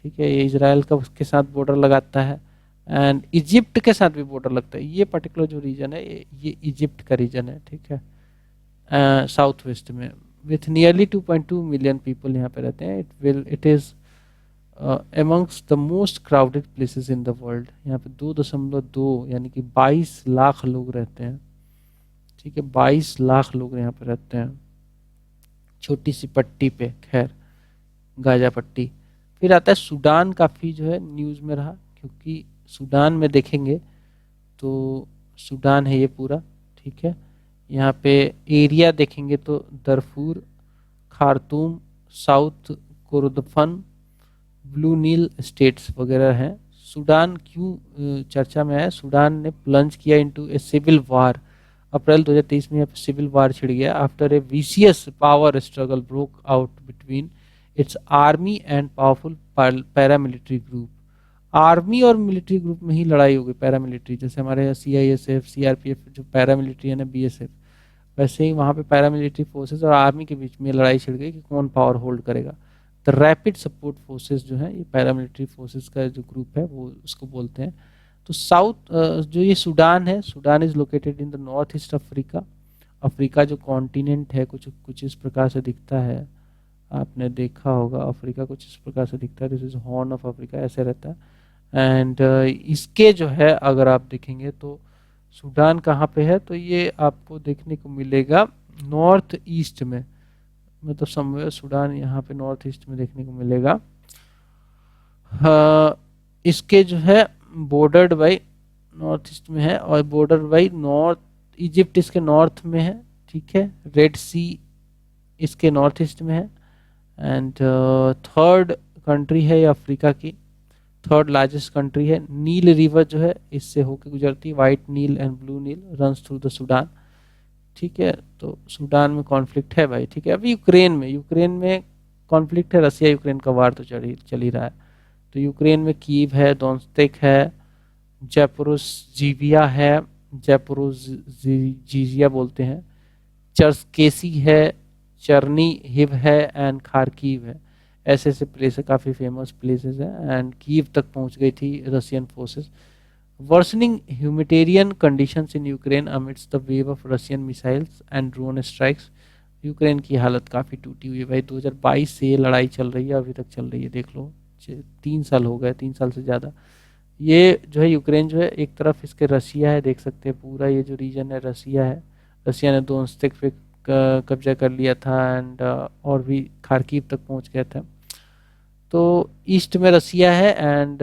Speaker 1: ठीक है, ये इजराइल का उसके साथ बॉर्डर लगाता है एंड इजिप्ट के साथ भी बॉर्डर लगता है। ये पर्टिकुलर जो रीजन है ये इजिप्ट का रीजन है। ठीक है, साउथ वेस्ट में विथ नियरली 2.2 मिलियन पीपल यहाँ पे रहते हैं। It is amongst the most crowded places in the world. यहाँ पे 2.2 यानी कि 22 लाख लोग रहते हैं। ठीक है, 22 लाख लोग यहाँ पे रहते हैं छोटी सी पट्टी पे। खैर, गाजा पट्टी फिर आता है सूडान, काफ़ी जो है न्यूज़ में रहा, क्योंकि सूडान में देखेंगे तो सूडान है ये पूरा, ठीक है। यहाँ पे एरिया देखेंगे तो दरफूर, खार्तूम, साउथ कोर्दफान, ब्लू नील स्टेट्स वगैरह हैं। सूडान क्यों चर्चा में है? सूडान ने प्लंज किया इनटू ए सिविल वार। अप्रैल 2023 में यहाँ पे सिविल वार छिड़ गया after a vicious power struggle broke out between its army and powerful paramilitary group. Army और मिलिट्री ग्रुप में ही लड़ाई हो गई, पैरामिलिट्री, जैसे हमारे सीआईएसएफ, सीआरपीएफ जो पैरामिलिट्री है ना, बीएसएफ, वैसे ही वहाँ पे पैरामिलिट्री फोर्सेस और आर्मी के बीच में लड़ाई छिड़ गई कि कौन पावर होल्ड करेगा। द रैपिड सपोर्ट फोर्सेस जो है, ये पैरामिलिट्री फोर्सेस का जो ग्रुप है वो उसको बोलते हैं। तो साउथ जो ये सूडान है, Sudan is located in the north east Africa. Africa जो कॉन्टिनेंट है कुछ कुछ इस प्रकार से दिखता है, आपने देखा होगा अफ्रीका कुछ इस प्रकार से दिखता है, this is horn of Africa, ऐसे रहता है। एंड इसके जो है अगर आप देखेंगे तो सूडान कहाँ पे है, तो ये आपको देखने को मिलेगा नॉर्थ ईस्ट में, मतलब समवेयर सूडान यहाँ पे नॉर्थ ईस्ट में देखने को मिलेगा। इसके जो है बॉर्डर्ड बाई नॉर्थ ईस्ट में है और बॉर्डर बाई नॉर्थ इजिप्ट इसके नॉर्थ में है, ठीक है। रेड सी इसके नॉर्थ ईस्ट में है। एंड थर्ड कंट्री है ये अफ्रीका की, थर्ड लार्जेस्ट कंट्री है। नील रिवर जो है इससे होकर गुजरती है, White Nile and Blue Nile runs through the Sudan, ठीक है। तो सूडान में कॉन्फ्लिक्ट है भाई, ठीक है। अभी यूक्रेन में कॉन्फ्लिक्ट है, रसिया यूक्रेन का वार तो चल ही रहा है। तो यूक्रेन में कीव है, डोनेत्स्क है, जैपोरोजिया है, जैपोरोजिया बोलते हैं, चर्स्केसी है, चर्नीहिव है एंड खार्किव है। ऐसे ऐसे प्लेस है, काफ़ी फेमस प्लेसेस है। एंड कीव तक पहुंच गई थी Russian forces. Worsening humanitarian conditions in Ukraine amidst the wave of Russian missiles and drone strikes. Ukraine की हालत काफ़ी टूटी हुई है भाई, 2022 से ये लड़ाई चल रही है, अभी तक चल रही है, देख लो 3 साल हो गए, 3 साल से ज़्यादा। ये जो है यूक्रेन जो है, एक तरफ इसके रसिया है, देख सकते हैं पूरा ये जो रीजन है रसिया है। रसिया ने डोनेत्स्क पे कब्जा कर लिया था एंड और भी खार्किव तक पहुंच गया था। तो ईस्ट में रसिया है एंड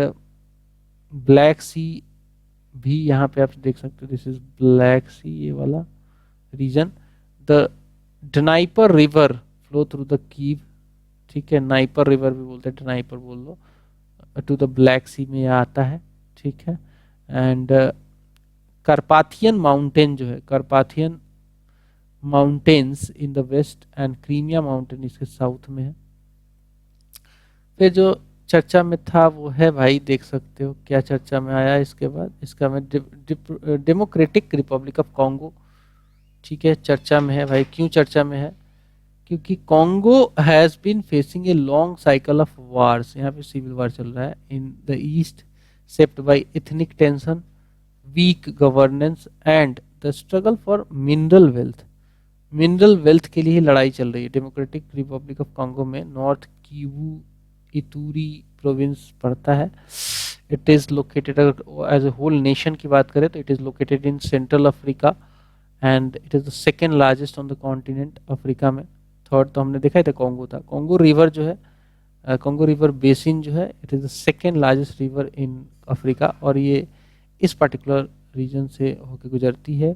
Speaker 1: ब्लैक सी भी यहाँ पे आप देख सकते हो, दिस इज ब्लैक सी, ये वाला रीजन। The Dnieper river flow through the Kiev, ठीक है, नाइपर रिवर भी बोलते हैं, डनाइपर बोल लो, टू द ब्लैक सी में आता है, ठीक है। एंड कार्पाथियन माउंटेन जो है, Carpathian mountains in the west and Crimea mountain इसके साउथ में है। फिर जो चर्चा में था वो है भाई, देख सकते हो क्या चर्चा में आया इसके बाद, इसका में डेमोक्रेटिक रिपब्लिक ऑफ कॉन्गो, ठीक है, चर्चा में है भाई। क्यों चर्चा में है? क्योंकि Congo has been facing a long cycle of wars, यहाँ पे सिविल वार चल रहा है in the east, shaped by ethnic tension, weak governance and the struggle for mineral wealth. Mineral wealth के लिए लड़ाई चल रही है। डेमोक्रेटिक रिपब्लिक ऑफ कॉन्गो में नॉर्थ किवू इतूरी प्रोविंस पड़ता है। It is located, as a whole nation की बात करें तो it is located in central Africa and it is the second largest on the continent Africa में। Third तो हमने देखा ही था कॉन्गो था। कॉन्गो रिवर जो है, कॉन्गो रिवर बेसिन जो है, it is the second largest river in Africa और ये इस पर्टिकुलर रीजन से होकर गुजरती है।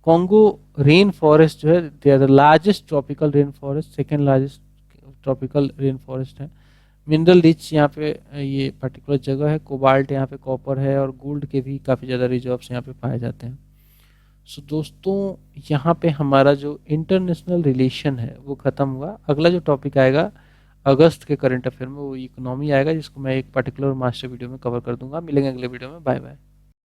Speaker 1: कॉन्गो रेन फॉरेस्ट जो है, they are the largest tropical rain forest, second largest tropical rain forest है। मिनरल रिच यहाँ पे ये पर्टिकुलर जगह है, कोबाल्ट यहाँ पे, कॉपर है और गोल्ड के भी काफ़ी ज़्यादा रिजर्व्स यहाँ पे पाए जाते हैं। सो दोस्तों यहाँ पे हमारा जो इंटरनेशनल रिलेशन है वो ख़त्म हुआ। अगला जो टॉपिक आएगा अगस्त के करंट अफेयर में, वो इकोनॉमी आएगा, जिसको मैं एक पर्टिकुलर मास्टर वीडियो में कवर कर दूंगा। मिलेंगे अगले वीडियो में, बाय बाय।